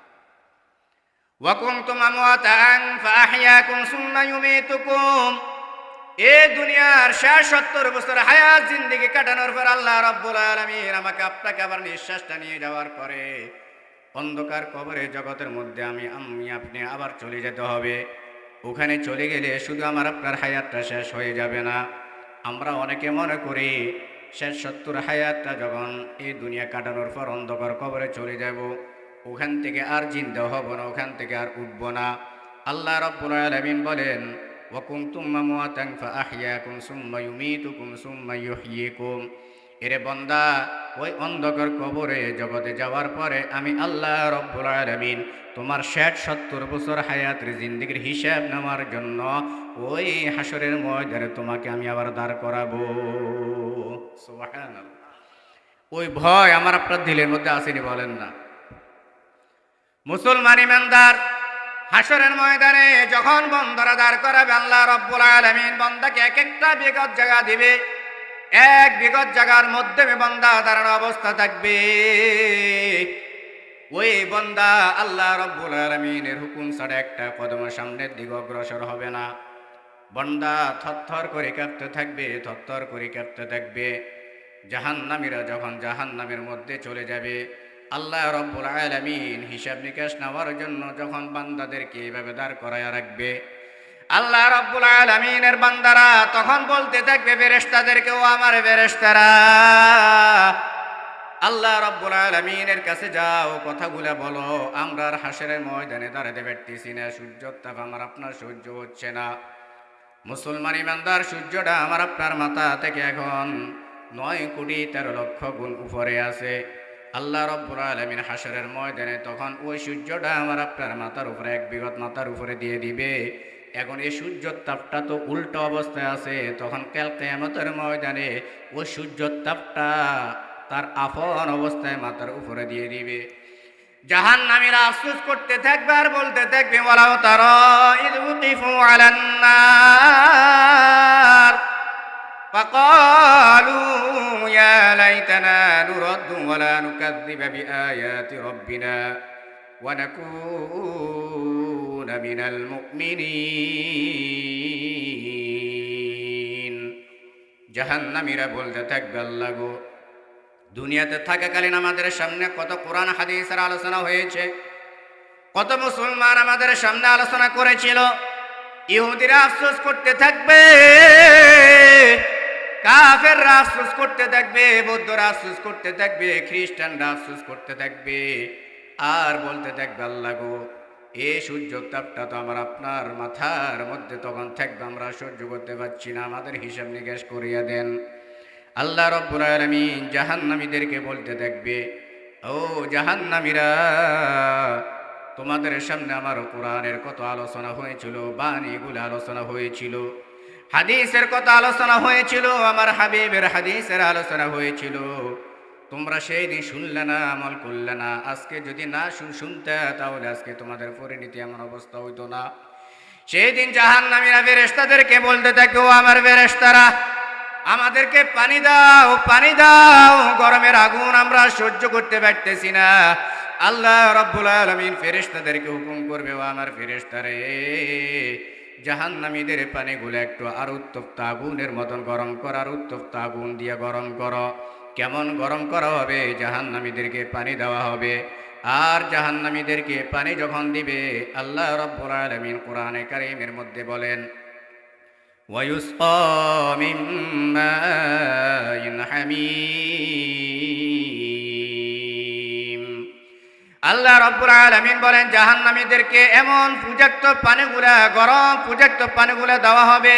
ওয়া কুনতুম আমওয়াতান ফাআহইয়াকুম সুম্মা ইউমীতুকুম, এ দুনিয়ার 70 বছর হায়াত জিন্দেগি কাটানোর পর আল্লাহ রাব্বুল আলামিন আমাকে আপনাকে আবার নিঃশ্বাসটা নিয়ে যাওয়ার পরে অন্ধকার কবরে জগতের মধ্যে আমি আপনি আবার চলে যেতে হবে। ওখানে চলে গেলে শুধু আমার আপনার হায়াতটা শেষ হয়ে যাবে না। আমরা অনেকে মনে করি শেষ 70 হায়াতটা যখন এই দুনিয়া কাটানোর পর অন্ধকার কবরে চলে যাব, ওখান থেকে আর জিন্দা হব না, ওখান থেকে আর উঠব না। আল্লাহ রাব্বুল আলামিন বলেন, ওয়া কুনতুম আমওয়াতান ফাআহইয়াকুম সুম্মা ইউমীতুকুম সুম্মা ইউহয়িকুম। এরে বান্দা, ওই অন্ধকার কবরে জগতে যাওয়ার পরে আমি আল্লাহ রাব্বুল আলামিন তোমার 70 বছর হায়াতের জিন্দেগির হিসাব নেওয়ার জন্য ওই হাসরের ময়দানে তোমাকে আমি আবার দাঁড় করাবো। সুবহানাল্লাহ। ওই ভয় আমার আপনার দিলের মধ্যে আসেনি বলেন না? মুসলমান ইমানদার হাসরের ময়দানে যখন বন্দারা দাঁড় করাবে, আল্লাহ রাব্বুল আলামিন বান্দাকে এক একটা বিগত জায়গা দিবে। এক বিগত জায়গার মধ্যে বান্দা দাঁড়ানো অবস্থা থাকবে। ওই বান্দা আল্লাহ রাব্বুল আলামিনের হুকুম ছাড়া একটা কদম সামনের দিকে অগ্রসর হবে না। বান্দা থরথর করে কাঁপতে থাকবে, থরথর করে কাঁপতে থাকবে। জাহান্নামীরা যখন জাহান্নামের মধ্যে চলে যাবে, আল্লাহ রাব্বুল আলামিন হিসাব নিকাশ নেওয়ার জন্য যখন বান্দাদেরকে এভাবে দাঁড় করায়া রাখবে, আল্লাহ রাব্বুল আলামিনের বান্দারা তখন বলতে থাকবে ফেরেশতাদেরকে, ও আমার ফেরেশতারা, আল্লাহ রাব্বুল আলামিনের কাছে যাও, কথাগুলা বলো, আমরা আর হাসরের ময়দানে দাঁড়াতে পারতেছি না, সূর্যের তাপ আমার আপনার সহ্য হচ্ছে না। মুসলমান ইমানদার, সূর্যটা আমার আপনার মাথা থেকে এখন 9,13,00,000 গুণ উপরে আছে। আল্লাহ রাব্বুল আলামিন হাসরের ময়দানে তখন ওই সূর্যটা আমার আপনার মাথার উপরে, এক বিগত মাথার উপরে দিয়ে দিবে। এখন এই সূর্যের তাপটা তো উল্টো অবস্থায় আছে, তখন কাল কিয়ামতের ময়দানে ওই সূর্যের তাপটা তার আপন অবস্থায় মাথার উপরে দিয়ে দিবে। জাহান্নামীরা আফসোস করতে থাকবে আর বলতে থাকবে, ওয়ালাউ তারা ইয উকিফু আলান নার ফাকালু ইয়া লাইতানা নুরাদ্দু ওয়ালা নুকাযযিবা বিআয়াতি রাব্বিনা ওয়া নাকুনা মিনাল মুমিনিন। জাহান্নামীরা বলতে থাকবে, আল্লাহ গো, দুনিয়াতে থাকাকালীন আমাদের সামনে কত কোরআন হাদিসের আলোচনা হয়েছে, কত মুসলমান আমাদের সামনে আলোচনা করেছিল। ইহুদিরা আফসোস করতে থাকবে, কাফেররা আফসোস করতে থাকবে, বৌদ্ধরা আফসোস করতে থাকবে, খ্রিস্টানরা আফসোস করতে থাকবে আর বলতে থাকবে, আল্লাহ গো, এই সূর্য তাপটা তো আমার আপনার মাথার মধ্যে তখন থাকবে, আমরা সহ্য করতে পারছি না, আমাদের হিসাব নিকাশ করিয়া দেন। আল্লাহ রাব্বুল আলামিন জাহান্নামীদেরকে বলতে থাকবে, ও জাহান্নামীরা, তোমাদের সামনে আমার কোরআনের কত আলোচনা হয়েছিল, বাণীগুলো আলোচনা হয়েছিল, হাদিসের কত আলোচনা হয়েছিল, আমার হাবিবের হাদিসের আলোচনা হয়েছিল, তোমরা সেই দিন শুনলে না, আমল করলে না। আজকে যদি না শুনতে, তাহলে আজকে তোমাদের পরিণতি এমন অবস্থা হইতো না। সেই দিন জাহান্নামীরা ফেরেশতাদেরকে বলতে থাকে, ও আমার ফেরেশতারা, আমাদেরকে পানি দাও, পানি দাও, গরমের আগুন আমরা সহ্য করতে পারতেছি না। আল্লাহ রাব্বুল আলামিন ফেরেশতাদেরকে হুকুম করবে, ও আমার ফেরেশতারে, জাহান্নামীদের পানিগুলো একটু আর উত্তপ্ত আগুনের মতন গরম কর, আর উত্তপ্ত আগুন দিয়ে গরম করো। কেমন গরম করা হবে? জাহান্নামীদেরকে পানি দেওয়া হবে। আর জাহান্নামীদেরকে পানি যখন দিবে, আল্লাহ রাব্বুল আলামিন কোরআনে কারীমের মধ্যে বলেন, ويسقى من ماء حميم। আল্লাহ রাব্বুল আলামিন বলেন, জাহান্নামীদেরকে এমন পূজাক্ত পানিগুলা, গরম পূজাক্ত পানিগুলা দেওয়া হবে।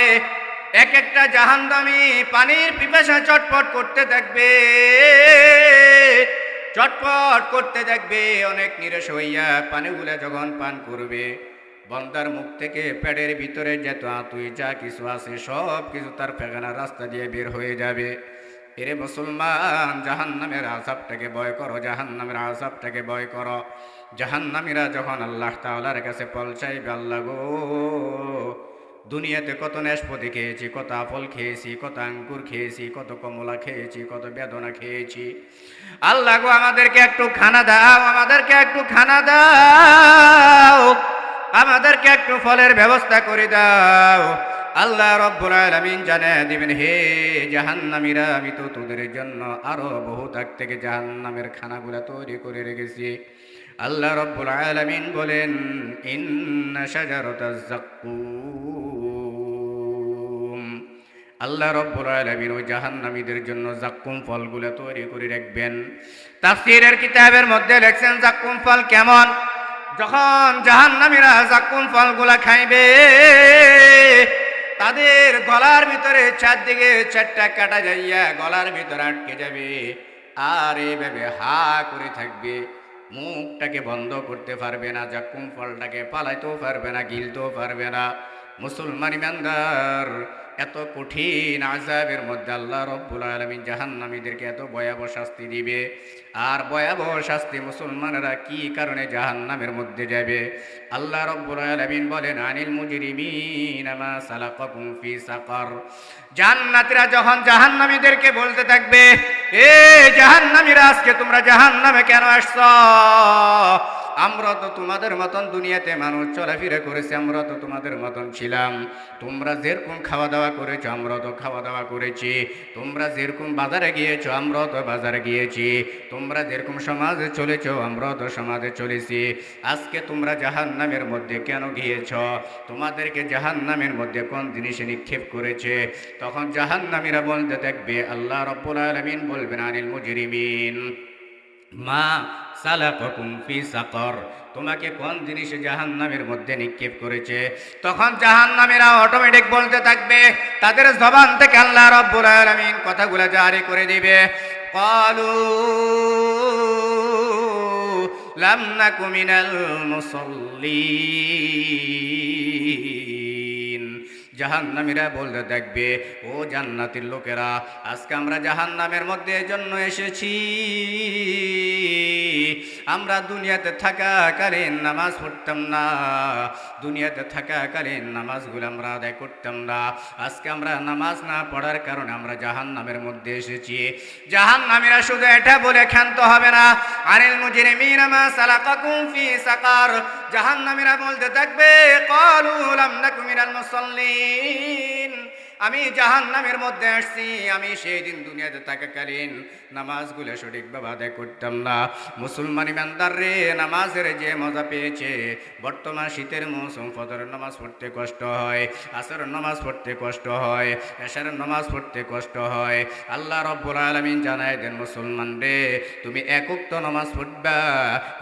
এক একটা জাহান্নামী পানির পিপাসা চটপট করতে থাকবে, চটপট করতে থাকবে। অনেক নিরাশ হইয়া পানিগুলা যখন পান করবে, বন্দার মুখ থেকে পেটের ভিতরে যত আতুই যা কিছু আছে সব কিছু তার পেগানার রাস্তা দিয়ে বের হয়ে যাবে। এরে মুসলমান, জাহান্নামের আযাবটাকে ভয় করো, জাহান্নামের আযাবটাকে ভয় করো। জাহান্নামীরা যখন আল্লাহ তাআলার কাছে পৌঁছাইবে, আল্লাহ গো, দুনিয়াতে কত নাশপাতি খেয়েছি, কত আপেল খেয়েছি, কত আঙ্গুর খেয়েছি, কত কমলা খেয়েছি, কত বেদনা খেয়েছি, আল্লাহ গো, আমাদেরকে একটু খানা দাও, আমাদেরকে একটু খানা দাও, আমাদেরকে একটু ফলের ব্যবস্থা করে দাও। আল্লাহ রাব্বুল আলামিন জানিয়ে দিবেন, হে জাহান্নামীরা, আমি তো তোদের জন্য আরো বহু তাক থেকে জাহান্নামের খানাগুলা তৈরি করে রেখেছি। আল্লাহ রাব্বুল আলামিন বলেন, ইন্না শাজারাতাজ যাক্কুম, আল্লাহ রাব্বুল আলামিন ওই জাহান্নামীদের জন্য যাক্কুম ফলগুলা তৈরি করে রাখবেন। তাফসীরের কিতাবের মধ্যে লেখছেন যাক্কুম ফল কেমন, যখন জাহান্নামীরা যাক্কুম ফলগুলা খাইবে তাদের গলার ভিতরে চারদিকে চারটা কাটা যাইয়া গলার ভিতরে আটকে যাবে, আর এইভাবে হা করে থাকবে, মুখটাকে বন্ধ করতে পারবে না, যাক্কুম ফলটাকে পালাইতেও পারবে না, গিলতেও পারবে না। মুসলমান ইমানদার, এত কঠিন আযাবের মধ্যে আল্লাহ রাব্বুল আলামিন জাহান্নামীদেরকে এত ভয়াবহ শাস্তি দিবে। আর ভয়াবহ শাস্তি মুসলমানেরা কি কারণে জাহান্নামের মধ্যে যাবে? আল্লাহ রাব্বুল আলামিন বলেন, আনিল মুজরিমিনা মা সালাকাকুম ফি সাকার, জান্নাতীরা যখন জাহান্নামীদেরকে বলতে থাকবে, এ জাহান্নামীরা, আজকে তোমরা জাহান্নামে কেন আসছো? আমরা তো তোমাদের মতন দুনিয়াতে মানুষ চলাফেরা করেছি, আমরা তো তোমাদের মতন ছিলাম, তোমরা যেরকম খাওয়া দাওয়া করেছো আমরা তো খাওয়া দাওয়া করেছি, তোমরা যেরকম বাজারে গিয়েছো আমরা তো বাজারে গিয়েছি, তোমরা যেরকম সমাজে চলেছো আমরা তো সমাজে চলেছি, আজকে তোমরা জাহান্নামের মধ্যে কেন গিয়েছ? তোমাদেরকে জাহান্নামের মধ্যে কোন জিনিসে নিক্ষেপ করেছে? তখন জাহান্নামীরা বলতে থাকবে, আল্লাহ রাব্বুল আলামিন বলবেন, আনিল মুজরিমিন মা সালাকাকুম ফি সাকার, তোমাকে কোন জিনিসে জাহান্নামের মধ্যে নিক্ষেপ করেছে? তখন জাহান্নামীরা অটোমেটিক বলতে থাকবে, তাদের জবান থেকে আল্লাহ রাব্বুল আলামিন কথাগুলো জারি করে দিবে, ক্বালু লাম নাকু মিনাল মুসাল্লিন, জাহান্নামীরা বলতে থাকবে, ও জান্নাতের লোকেরা, আজকে আমরা জাহান্নামের মধ্যে এজন্য এসেছি, আমরা দুনিয়াতে থাকাকালীন নামাজ পড়তাম না, দুনিয়াতে থাকাকালীন নামাজগুলো আমরা আদায় করতাম না, আজকে আমরা নামাজ না পড়ার কারণে আমরা জাহান্নামের মধ্যে এসেছি। জাহান্নামীরা শুধু এটা বলে ক্ষান্ত হবে না, আনিল মুজরিমিনা মা সালাকাকুম ফি সাকার, জাহান্নামীরা বলতে থাকবে, ক্বালু লাম নাকু মিনাল মুসাল্লিন, আমি জাহান্নামের মধ্যে আসছি, আমি সেই দিন দুনিয়াতে থাকাকালীন নামাজগুলো সঠিকভাবে আদায় করতাম না। মুসলমান ইমানদার রে, নামাজের যে মজা পেয়েছে, বর্তমান শীতের মৌসুম, ফজরের নামাজ পড়তে কষ্ট হয়, আসরের নামাজ পড়তে কষ্ট হয়, এশারের নামাজ পড়তে কষ্ট হয়। আল্লাহ রাব্বুল আলামিন জানায় দেন, মুসলমান রে, তুমি এক ওয়াক্ত নামাজ পড়বা,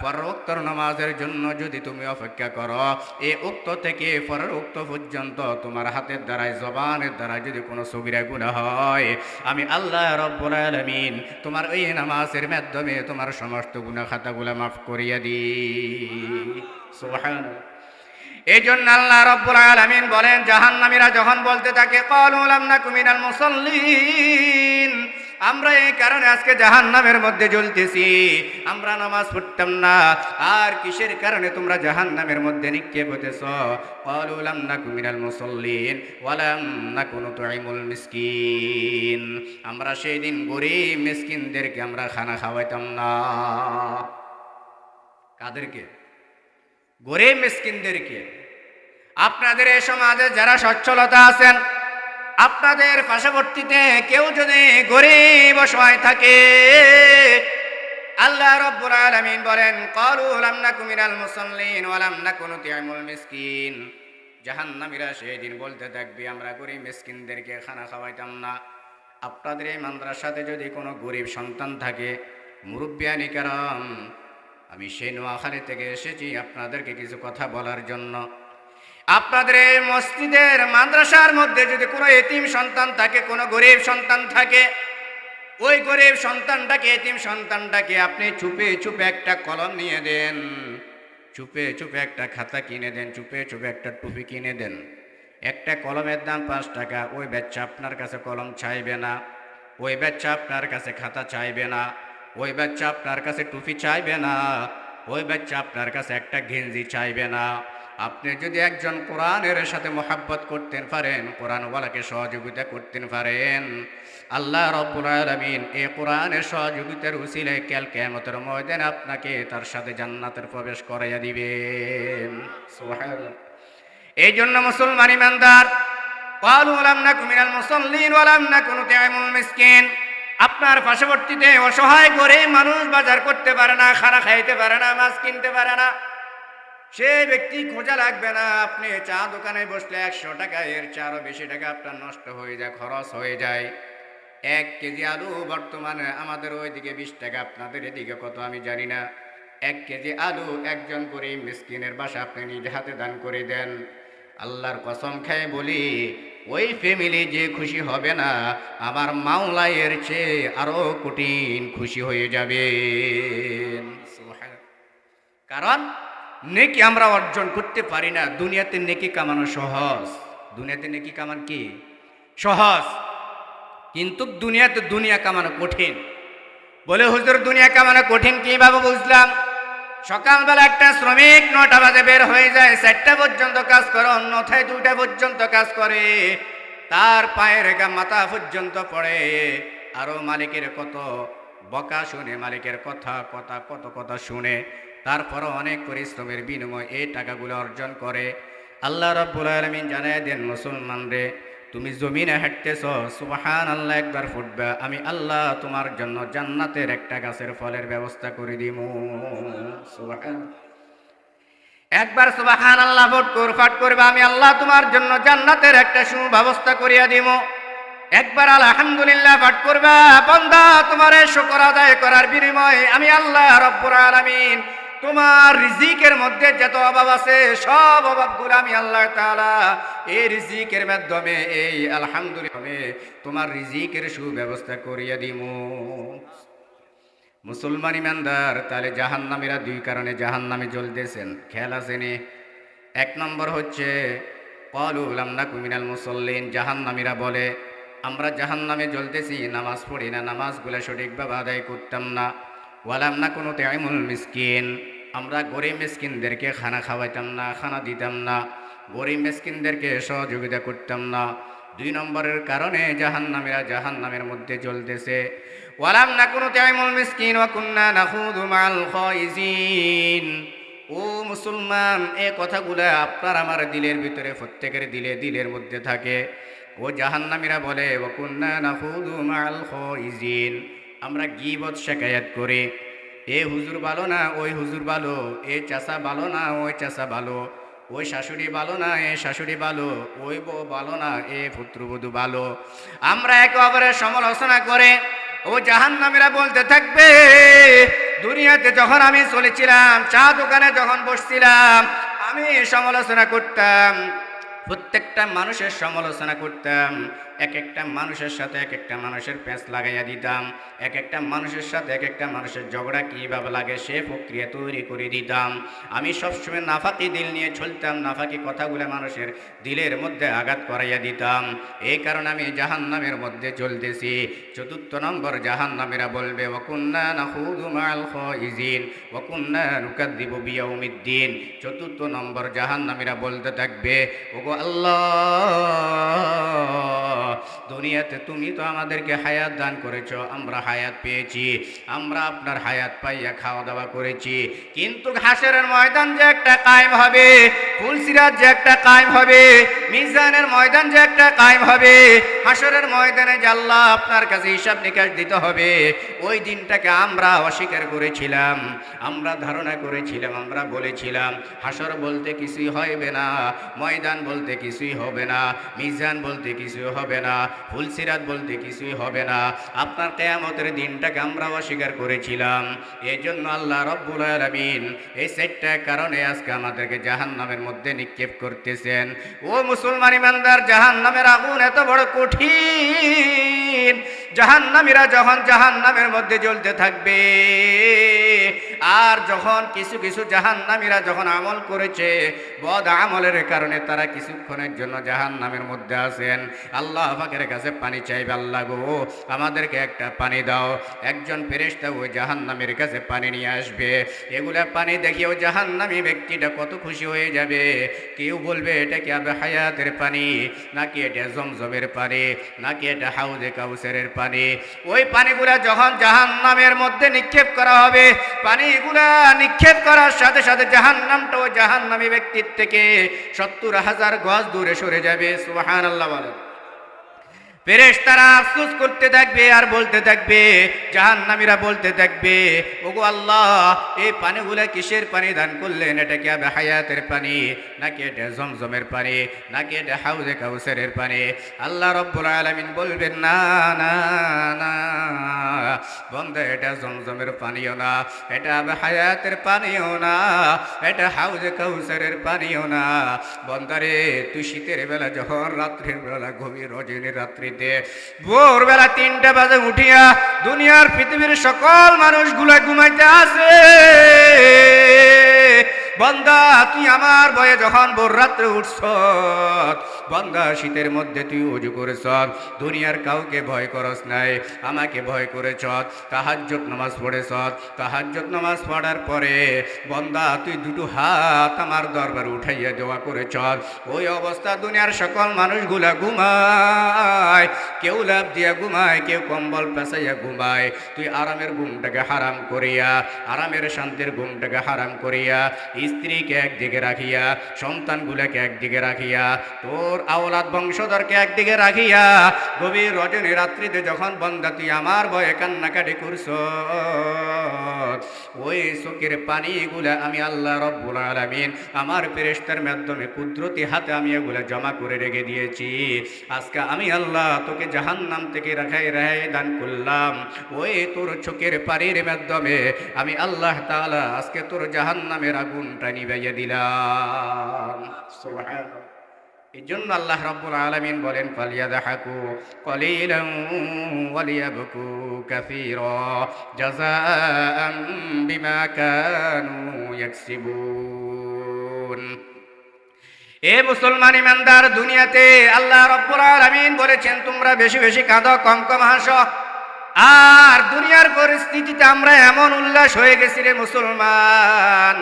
পরের ওয়াক্তের নামাজের জন্য যদি তুমি অপেক্ষা করো, এই ওয়াক্ত থেকে পরের ওয়াক্ত পর্যন্ত তোমার হাতের দ্বারায়, জবানের দ্বারা যদি কোনো সগীরা গুনাহ হয়, আমি আল্লাহ রাব্বুল আলামিন তোমার ওই নামাজের মাধ্যমে তোমার সমস্ত গুনাহ খাতাগুলো মাফ করিয়া দিই। সুবহানাল্লাহ। এই জন্য আল্লাহ রাব্বুল আলামিন বলেন, জাহান্নামীরা যখন বলতে থাকে, ক্বালু লাম নাকু মিনাল মুসাল্লিন, আমরা এই কারণে আজকে জাহান্নামের মধ্যে জ্বলতেছি, আমরা নামাজ পড়তাম না, আর কিসের কারণে তোমরা জাহান্নামের মধ্যে নিক্ষেপ হতেছ? ক্বালু লাম নাকু মিনাল মুসাল্লিন ওয়া লাম নাকু নুতঈমুল মিসকিন, আমরা সেই দিন গরীব মিসকিনদেরকে আমরা খানা খাওয়াইতাম না। কাদেরকে? গরীব মিসকিনদেরকে। আপনাদের এই সমাজে যারা সচ্ছলতা আছেন, আপনাদের পার্শ্ববর্তীতে কেউ যদি গরীব অসহায় থাকে, আল্লাহ রাব্বুল আলামিন বলেন, ক্বালু লাম নাকু মিনাল মুসাল্লিন ওয়া লাম নাকু নুতঈমুল মিসকিন, জাহান্নামীরা সেদিন বলতে থাকবে, আমরা গরীব মিসকিনদেরকে খানা খাওয়াইতাম না। আপনাদের এই মাদ্রাসাতে যদি কোনো গরীব সন্তান থাকে, মুরব্বিয়ানি কেরাম, আমি সেই নোয়াখালী থেকে এসেছি আপনাদেরকে কিছু কথা বলার জন্য। আপনাদের এই মসজিদের মাদ্রাসার মধ্যে যদি কোনো এতিম সন্তান থাকে, কোনো গরীব সন্তান থাকে, ওই গরীব সন্তানটাকে, এতিম সন্তানটাকে আপনি চুপে চুপে একটা কলম নিয়ে দেন, চুপে চুপে একটা খাতা কিনে দেন, চুপে চুপে একটা টুপি কিনে দেন। একটা কলমের দাম 5 টাকা। ওই বাচ্চা আপনার কাছে কলম চাইবে না, ওই বাচ্চা আপনার কাছে খাতা চাইবে না, ওই বাচ্চা আপনার কাছে টুপি চাইবে না, ওই বাচ্চা আপনার কাছে একটা গেঞ্জি চাইবে না। আপনি যদি একজন কোরআনের সাথে মোহাব্বত করতে পারেন, কোরআনওয়ালাকে সহযোগিতা করতে পারেন, আল্লাহ রাব্বুল আলামিন এই কোরআনের সহযোগিতার উসিলায় কাল কিয়ামতের ময়দানে আপনাকে তার সাথে জান্নাতের প্রবেশ করাইয়া দিবেন। সুবহানাল্লাহ। এই জন্য মুসলমান ইমানদার, ক্বালু লাম নাকু মিনাল মুসাল্লিন ওয়া লাম নাকু নুতি'মুল মিসকিন। আপনার পার্শ্ববর্তীতে অসহায় গরিব মানুষ বাজার করতে পারে না, খানা খাইতে পারে না, মাছ কিনতে পারে না, সেই ব্যক্তি খোঁজা লাগবে না। আপনি চা দোকানে বসলে 100 টাকা, এর চেয়ে বেশি টাকা আপনার নষ্ট হয়ে যায়, খরচ হয়ে যায়। 1 কেজি আলু বর্তমানে আমাদের ওইদিকে 20 টাকা, আপনাদের এদিকে কত আমি জানি না। 1 কেজি আলু একজন গরিব মিসকিনের বাসা আপনি নিজ হাতে দান করে দেন, আল্লাহর কসম খেয়ে বলি ওই ফ্যামিলি যে খুশি হবে না, আমার মাওলায়ের চেয়ে আরো কঠিন খুশি হয়ে যাবে। কারণ নেকি আমরা অর্জন করতে পারি না। দুনিয়াতে নেকি কামানো সহজ, দুনিয়াতে নেকি কামান কি সহজ, কিন্তু দুনিয়াতে দুনিয়া কামানো কঠিন। বলে হুজুর দুনিয়া কামানো কঠিন কিভাবে বুঝলাম? সকালবেলা একটা শ্রমিক 9টা বাজে বের হয়ে যায়, 4টা পর্যন্ত কাজ করে, অন্যথায় 2টা পর্যন্ত কাজ করে, তার পায়ের রেখা মাথা পর্যন্ত পড়ে, আরো মালিকের কত বকা শুনে, মালিকের কত কথা শুনে, তারপরও অনেক পরিশ্রমের বিনিময়ে এই টাকাগুলো অর্জন করে। আল্লাহ রাব্বুল আলামিন জানায় দেন, মুসলমান রে তুমি জমিনে হাঁটতেছ, সুবহানাল্লাহ একবার ফুটবা, আমি আল্লাহ তোমার জন্য জান্নাতের একটা গাছের ফলের ব্যবস্থা করে দিব। একবার সুবহানাল্লাহ ফাট করবা, আমি আল্লাহ তোমার জন্য জান্নাতের একটা সুব্যবস্থা করিয়া দিব। একবার আলহামদুলিল্লাহ পাঠ করবা, বান্দা তোমার শুকর আদায় করার বিনিময়ে আমি আল্লাহ রাব্বুল আলামিন তোমার রিজিকের মধ্যে যত অভাব আছে সব অভাবগুলো আমি আল্লাহ তাআলা এই রিজিকের মাধ্যমে, এই আলহামদুলিল্লাহ তোমার রিজিকের সুব্যবস্থা করিয়া দিব। মুসলমান ইমানদার, তাহলে জাহান্নামীরা 2 কারণে জাহান্নামে জ্বলতেছেন, খেয়াল আছে নি? 1 নম্বর হচ্ছে ক্বালু লাম নাকু মিনাল মুসাল্লিন, জাহান্নামীরা বলে আমরা জাহান্নামে জ্বলতেছি, নামাজ পড়ি না, নামাজগুলো সঠিকভাবে আদায় করতাম না। ওয়া লাম নাকু নুতি'মুল মিসকিন, আমরা গরিব মিসকিনদেরকে খানা খাওয়াইতাম না, খানা দিতাম না, গরিব মিসকিনদেরকে সহযোগিতা করতাম না। 2 নম্বরের কারণে জাহান্নামীরা জাহান্নামের মধ্যে জ্বলতেছে। ওয়া লাম নাকু নুতি'মুল মিসকিন ওয়া কুন্না নাখুযু মা'আল খাইজিন। ও মুসলমান, এই কথাগুলো আপনার আমার দিলের ভিতরে, প্রত্যেকের দিলের মধ্যে থাকে। ও জাহান্নামীরা বলে ওয়া কুন্না নাখুযু মা'আল খাইজিন, আমরা গীবত শিকায়াত করি, এ হুজুর ভালো না, ওই হুজুর ভালো, এ চাচা ভালো না, ওই চাচা ভালো, ওই শাশুড়ি ভালো না, এ শাশুড়ি ভালো, ওই বউ ভালো না, এ পুত্রবধূ ভালো। আমরা একে অপরের সমালোচনা করে ও জাহান্নামীরা বলতে থাকবে, দুনিয়াতে যখন আমি চলেছিলাম, চা দোকানে যখন বসছিলাম, আমি সমালোচনা করতাম, প্রত্যেকটা মানুষের সমালোচনা করতাম, এক একটা মানুষের সাথে এক একটা মানুষের প্যাঁচ লাগাইয়া দিতাম, এক একটা মানুষের সাথে এক একটা মানুষের ঝগড়া কীভাবে লাগে সে প্রক্রিয়া তৈরি করে দিতাম। আমি সবসময় নাফাকি দিল নিয়ে চলতাম, নাফাকি কথাগুলো মানুষের দিলের মধ্যে আঘাত করাইয়া দিতাম। এই কারণে আমি জাহান্নামের মধ্যে চলতেছি। 4 নম্বর, জাহান্নামীরা বলবে ওয়া কুন্না নাখুযু মা'আল খাইজিন ওয়া কুন্না নুকাযযিবু বিয়াউমিদ্দিন। 4 নম্বর, জাহান্নামীরা বলতে থাকবে, ওগো আল্লাহ, দুনিয়াতে তুমি তো আমাদেরকে হায়াত দান করেছো, আমরা হায়াত পেয়েছি, আমরা আপনার হায়াত পাইয়া খাওয়া দাওয়া করেছি, কিন্তু হাসরের ময়দান যে একটা কায়েম হবে, ফুলসিরাত যে একটা কায়েম হবে, মিজানের ময়দান যে একটা কায়েম হবে, হাসরের ময়দানে যে আল্লাহ আপনার কাছে হিসাব নিকাশ দিতে হবে, ওই দিনটাকে আমরা অস্বীকার করেছিলাম, আমরা ধারণা করেছিলাম, আমরা বলেছিলাম হাসর বলতে কিছুই হবে না, ময়দান বলতে কিছুই হবে না, মিজান বলতে কিছুই হবে না, ফুলসিরাত বলতে কিছুই হবে না, আপনার কিয়ামতের দিনটাকে আমরা অস্বীকার করেছিলাম। এই জন্য আল্লাহ রাব্বুল আলামিন এই 4টা কারণে আজকে আমাদেরকে জাহান্নামের মধ্যে নিক্ষেপ করতেছেন। ও মুসলমান ইমানদার, জাহান্নামের আগুন এত বড় কঠিন, জাহান্নামীরা যখন জাহান্নামের মধ্যে জ্বলতে থাকবে, আর যখন কিছু কিছু জাহান্নামীরা যখন আমল করেছে, বদ আমলের কারণে তারা কিছুক্ষণের জন্য জাহান্নামের মধ্যে আছেন, আল্লাহ পাকের কাছে পানি চাইবে, আল্লাহ গো আমাদেরকে একটা পানি দাও। একজন ফেরেশতা ওই জাহান্নামীর কাছে পানি নিয়ে আসবে, এগুলা পানি দেখিয়েও জাহান্নামী ব্যক্তিটা কত খুশি হয়ে যাবে। কেউ বলবে এটা কি আবে হায়াতের পানি, নাকি এটা জমজমের পানি, নাকি এটা হাউজে কাউসারের পানি। ওই পানিগুলা যখন জাহান্নামের মধ্যে নিক্ষেপ করা হবে, পানি এইগুলা নিক্ষেপ করার সাথে সাথে জাহান্নামটাও জাহান্নামী ব্যক্তির থেকে 70,000 গজ দূরে সরে যাবে। সুবহানাল্লাহ বলেন। ফেরেশতারা আফসোস করতে থাকবে আর বলতে থাকবে, জাহান্নামীরা বলতে থাকবে, ওগো আল্লাহ, এই পানিগুলা কিসের পানি দান করলেন? এটা কি আবে হায়াতের পানি, নাকি এটা জমজমের পানি, নাকি এটা হাউজে কাউসারের পানি? আল্লাহ রাব্বুল আলামিন বলবেন, না না না বন্দা, এটা জমজমের পানিও না, এটা আবে হায়াতের পানিও না, এটা হাউজে কাউসারের পানিও না। বন্দারে, তুই শীতের বেলা যখন রাত্রির বেলা গভীর রজনীর রাত্রি ভোরবেলা 3টা বাজে উঠিয়া দুনিয়ার পৃথিবীর সকল মানুষগুলা ঘুমাইতে আছে, বন্দা তুই আমার ভয়ে যখন ভোর রাত্রে উঠছ, বন্দা শীতের মধ্যে তুই ওযু করেছ, দুনিয়ার কাউকে ভয় করস নাই, আমাকে ভয় করেছ, তাহাজ্জুদ নামাজ পড়েছ, তাহাজ্জুদ নামাজ পড়ার পরে বন্দা তুই দুটো হাত আমার দরবারে উঠাইয়া দেওয়া করেছ। ওই অবস্থা দুনিয়ার সকল মানুষগুলা ঘুমায়, কেউ লাভ দিয়া ঘুমায়, কেউ কম্বল পেঁচাইয়া ঘুমায়। তুই আরামের ঘুমটাকে হারাম করিয়া, আরামের শান্তির ঘুমটাকে হারাম করিয়া, স্ত্রীকে একদিকে রাখিয়া, সন্তানগুলাকে একদিকে রাখিয়া, তোর আওলাদ বংশধরকে একদিকে রাখিয়া গভীর রজনী রাত্রিতে যখন বন্দা তুই আমার ভয়ে কান্নাকাটি করছ, ওই চোখের পানিগুলা আমি আল্লাহ রাব্বুল আলামিন আমার ফেরেশতার মাধ্যমে কুদরতি হাতে আমি এগুলা জমা করে রেখে দিয়েছি। আজকে আমি আল্লাহ তোকে জাহান্নাম থেকে রেহাই দান করলাম। ওই তোর চোখের পানির মাধ্যমে আমি আল্লাহ তাআলা আজকে তোর জাহান্নামের আগুনটা নিভাইয়া দিলাম। সুবহানাল্লাহ। এই জন্য আল্লাহ রাব্বুল আলামিন বলেন, ফালিয়াদহাকু কলিলান ওয়ালিয়াবকু কাসীরা জাযাআন বিমা কানু ইয়াকসিবুন। এ মুসলমান ইমানদার, দুনিয়াতে আল্লাহ রাব্বুল আলামিন বলেছেন তোমরা বেশি বেশি কাঁদো, কম কম হাসো। আর দুনিয়ার পরিস্থিতিতে আমরা এমন উল্লাস হয়ে গেছি রে মুসলমান,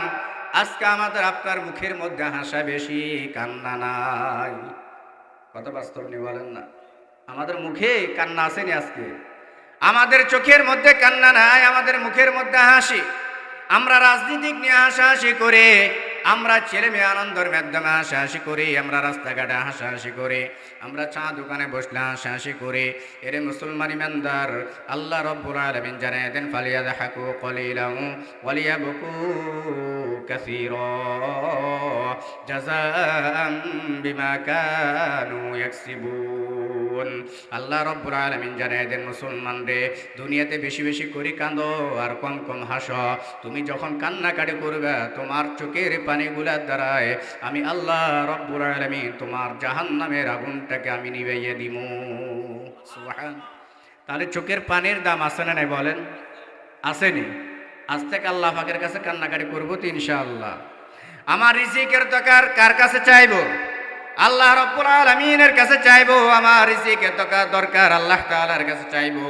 আজকে আমাদের আপনার মুখের মধ্যে হাসা বেশি, কান্না নাই। কত বাস্তব নিয়ে বলেন না? আমাদের মুখে কান্না আসেনি আজকে, আমাদের চোখের মধ্যে কান্না নাই, আমাদের মুখের মধ্যে হাসি। আমরা রাজনীতিক নিয়ে হাসাহাসি করে, আমরা ছেলে মেয়ে আনন্দের মাধ্যমে হাসাহাসি করি, আমরা রাস্তাঘাটে হাসাহাসি করি, আমরা চা দোকানে বসলে হাসাহাসি করি। এরে মুসলমান ইমানদার, আল্লাহ রাব্বুল আলামিন জানায় দেন, ফালিয়াদহাকু কলিলান ওয়ালিয়াবকু কাসীরা জাযাআন বিমা কানু ইয়াকসিবুন। আল্লাহ রাব্বুল আলামিন জানায় দেন, মুসলমান রে, দুনিয়াতে বেশি বেশি করে কাঁদো আর কম কম হাসো। তুমি যখন কান্নাকাটি করবে, তোমার চোখের পানিগুলার দ্বারায় আমি আল্লাহ রাব্বুল আলামিন তোমার জাহান্নামের আগুনটাকে আমি নিভাইয়া দিমু। সুবহান। তাহলে চোখের পানির দাম আছে না নাই বলেন? আসেনি? আজ থেকে আল্লাহ পাকের কাছে কান্নাকাটি করবো তো ইনশাআল্লাহ। আমার রিজিকের দরকার কার কাছে চাইবো? আল্লাহ রাব্বুল আলামিনের কাছে চাইবো। আমার রিজিকের দরকার আল্লাহ তাআলার কাছে চাইবো।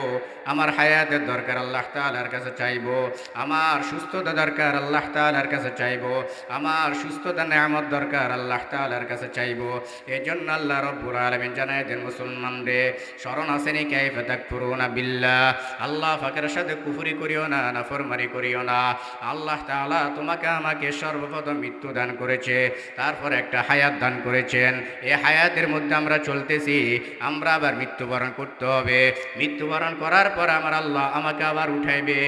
আমার হায়াতের দরকার আল্লাহ তাআলার কাছে চাইবো। আমার সুস্থতা দরকার আল্লাহ তাআলার কাছে চাইবো। আমার সুস্থতা নিয়ামত দরকার আল্লাহ তাআলার কাছে চাইবো। এজন্য আল্লাহ রাব্বুল আলামিন জানায় দেন, মুসলমান রে, শরণ আসেনি কাইফা তাকফুরুনা বিল্লাহ, আল্লাহ পাকের সাথে কুফরি করিও না, নাফরমানি করিও না। আল্লাহ তাআলা তোমাকে আমাকে সর্বপ্রথম মৃত্যু দান করেছে, তারপর একটা হায়াত দান করেছেন। এই হায়াতের মধ্যে আমরা চলতেছি, আমরা আবার মৃত্যুবরণ করতে হবে। মৃত্যুবরণ করার পর আমার আল্লাহ আমাকে আবার উঠাইবে।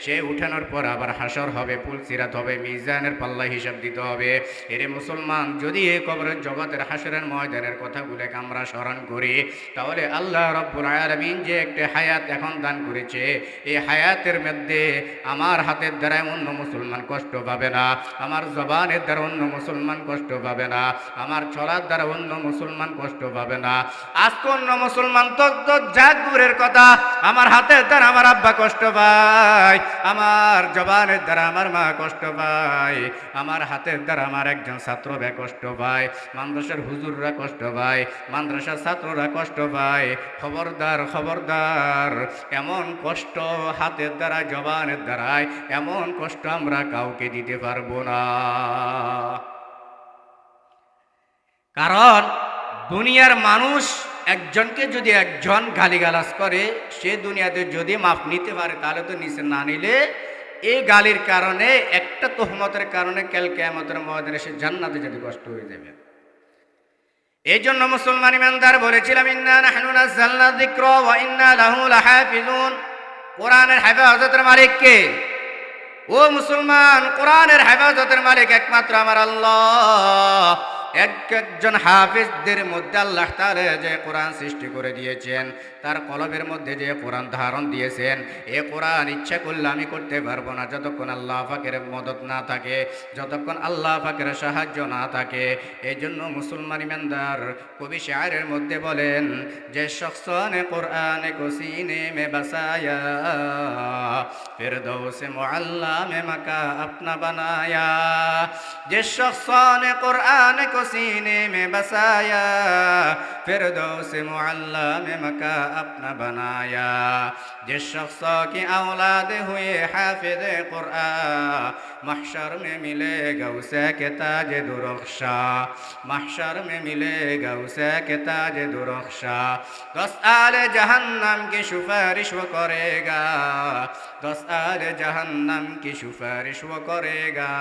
সে উঠানোর পর আবার হাসর হবে, পুলসিরাত হবে, মিজানের পাল্লা হিসাব দিতে হবে। এরে মুসলমান, যদি এই কবরের জগতের হাসরের ময়দানের কথাগুলোকে আমরা স্মরণ করি, তাহলে আল্লাহ রাব্বুল আলামিন যে একটা হায়াত এখন দান করেছে, এই হায়াতের মধ্যে আমার হাতের দ্বারা অন্য মুসলমান কষ্ট পাবে না, আমার জবানের দ্বারা অন্য মুসলমান কষ্ট পাবে না, আমার চলার দ্বারা অন্য মুসলমান কষ্ট পাবে না। আজকে অন্য মুসলমান তো যাক দূরের কথা, আমার হাতের দ্বারা আমার আব্বা কষ্ট পায়, আমার জবানের দ্বারা আমার মা কষ্ট পায়, আমার হাতের দ্বারা আমার একজন ছাত্র ভাই কষ্ট পায়, মাদ্রাসার হুজুররা কষ্ট পায়, মাদ্রাসার ছাত্ররা কষ্ট পায়। খবরদার খবরদার, এমন কষ্ট হাতের দ্বারা জবানের দ্বারায় এমন কষ্ট আমরা কাউকে দিতে পারবো না। কারণ দুনিয়ার মানুষ একজনকে যদি একজন গালিগালাজ করে, সে দুনিয়াতে যদি মাফ নিতে পারে, তাহলে তো নিচে না নিলে এই গালির কারণে, একটা তোহমতের কারণে কাল কিয়ামতের ময়দানে সে জান্নাতে যেতে কষ্ট হয়ে যাবে। এই জন্য মুসলমান ইমানদার বলেছিলাম, ইন্না নাহনু নাযালনা যিকরা ওয়া ইন্না লাহু লাহাফিজুন। কোরআনের হেফাজতের মালিক কে? ও মুসলমান, কোরআনের হেফাজতের মালিক একমাত্র আমার আল্লাহ। একজন হাফিজদের মধ্যে আল্লাহ তাআলা যে কোরআন সৃষ্টি করে দিয়েছেন, তার কলবের মধ্যে যে কোরআন ধারণ দিয়েছেন, এ কোরআন ইচ্ছা করলে আমি করতে পারবো না যতক্ষণ আল্লাহ পাকের মদদ না থাকে, যতক্ষণ আল্লাহ পাকের সাহায্য না থাকে। এই জন্য মুসলমান ইমানদার কবি শায়রের মধ্যে বলেন যে শখসনে কোরআন কো সিনে মে বসায়া, ফিরদৌস মুআল্লা মে মাকা আপনা বানায়া। যে শখসনে কোরআন को सीने में बसाया, फिरदौस मुअल्ला में मका अपना बनाया। जिस शख्स की औलाद हुए हाफिज कुरान, महशर में मिलेगा उसे के ताज दुरख्शा, महशर में मिलेगा उसे के ताज दुरख्शा। 10 आले जहन्नम की सिफारिश वो करेगा, 10 आले जहन्नम की सिफारिश वो करेगा।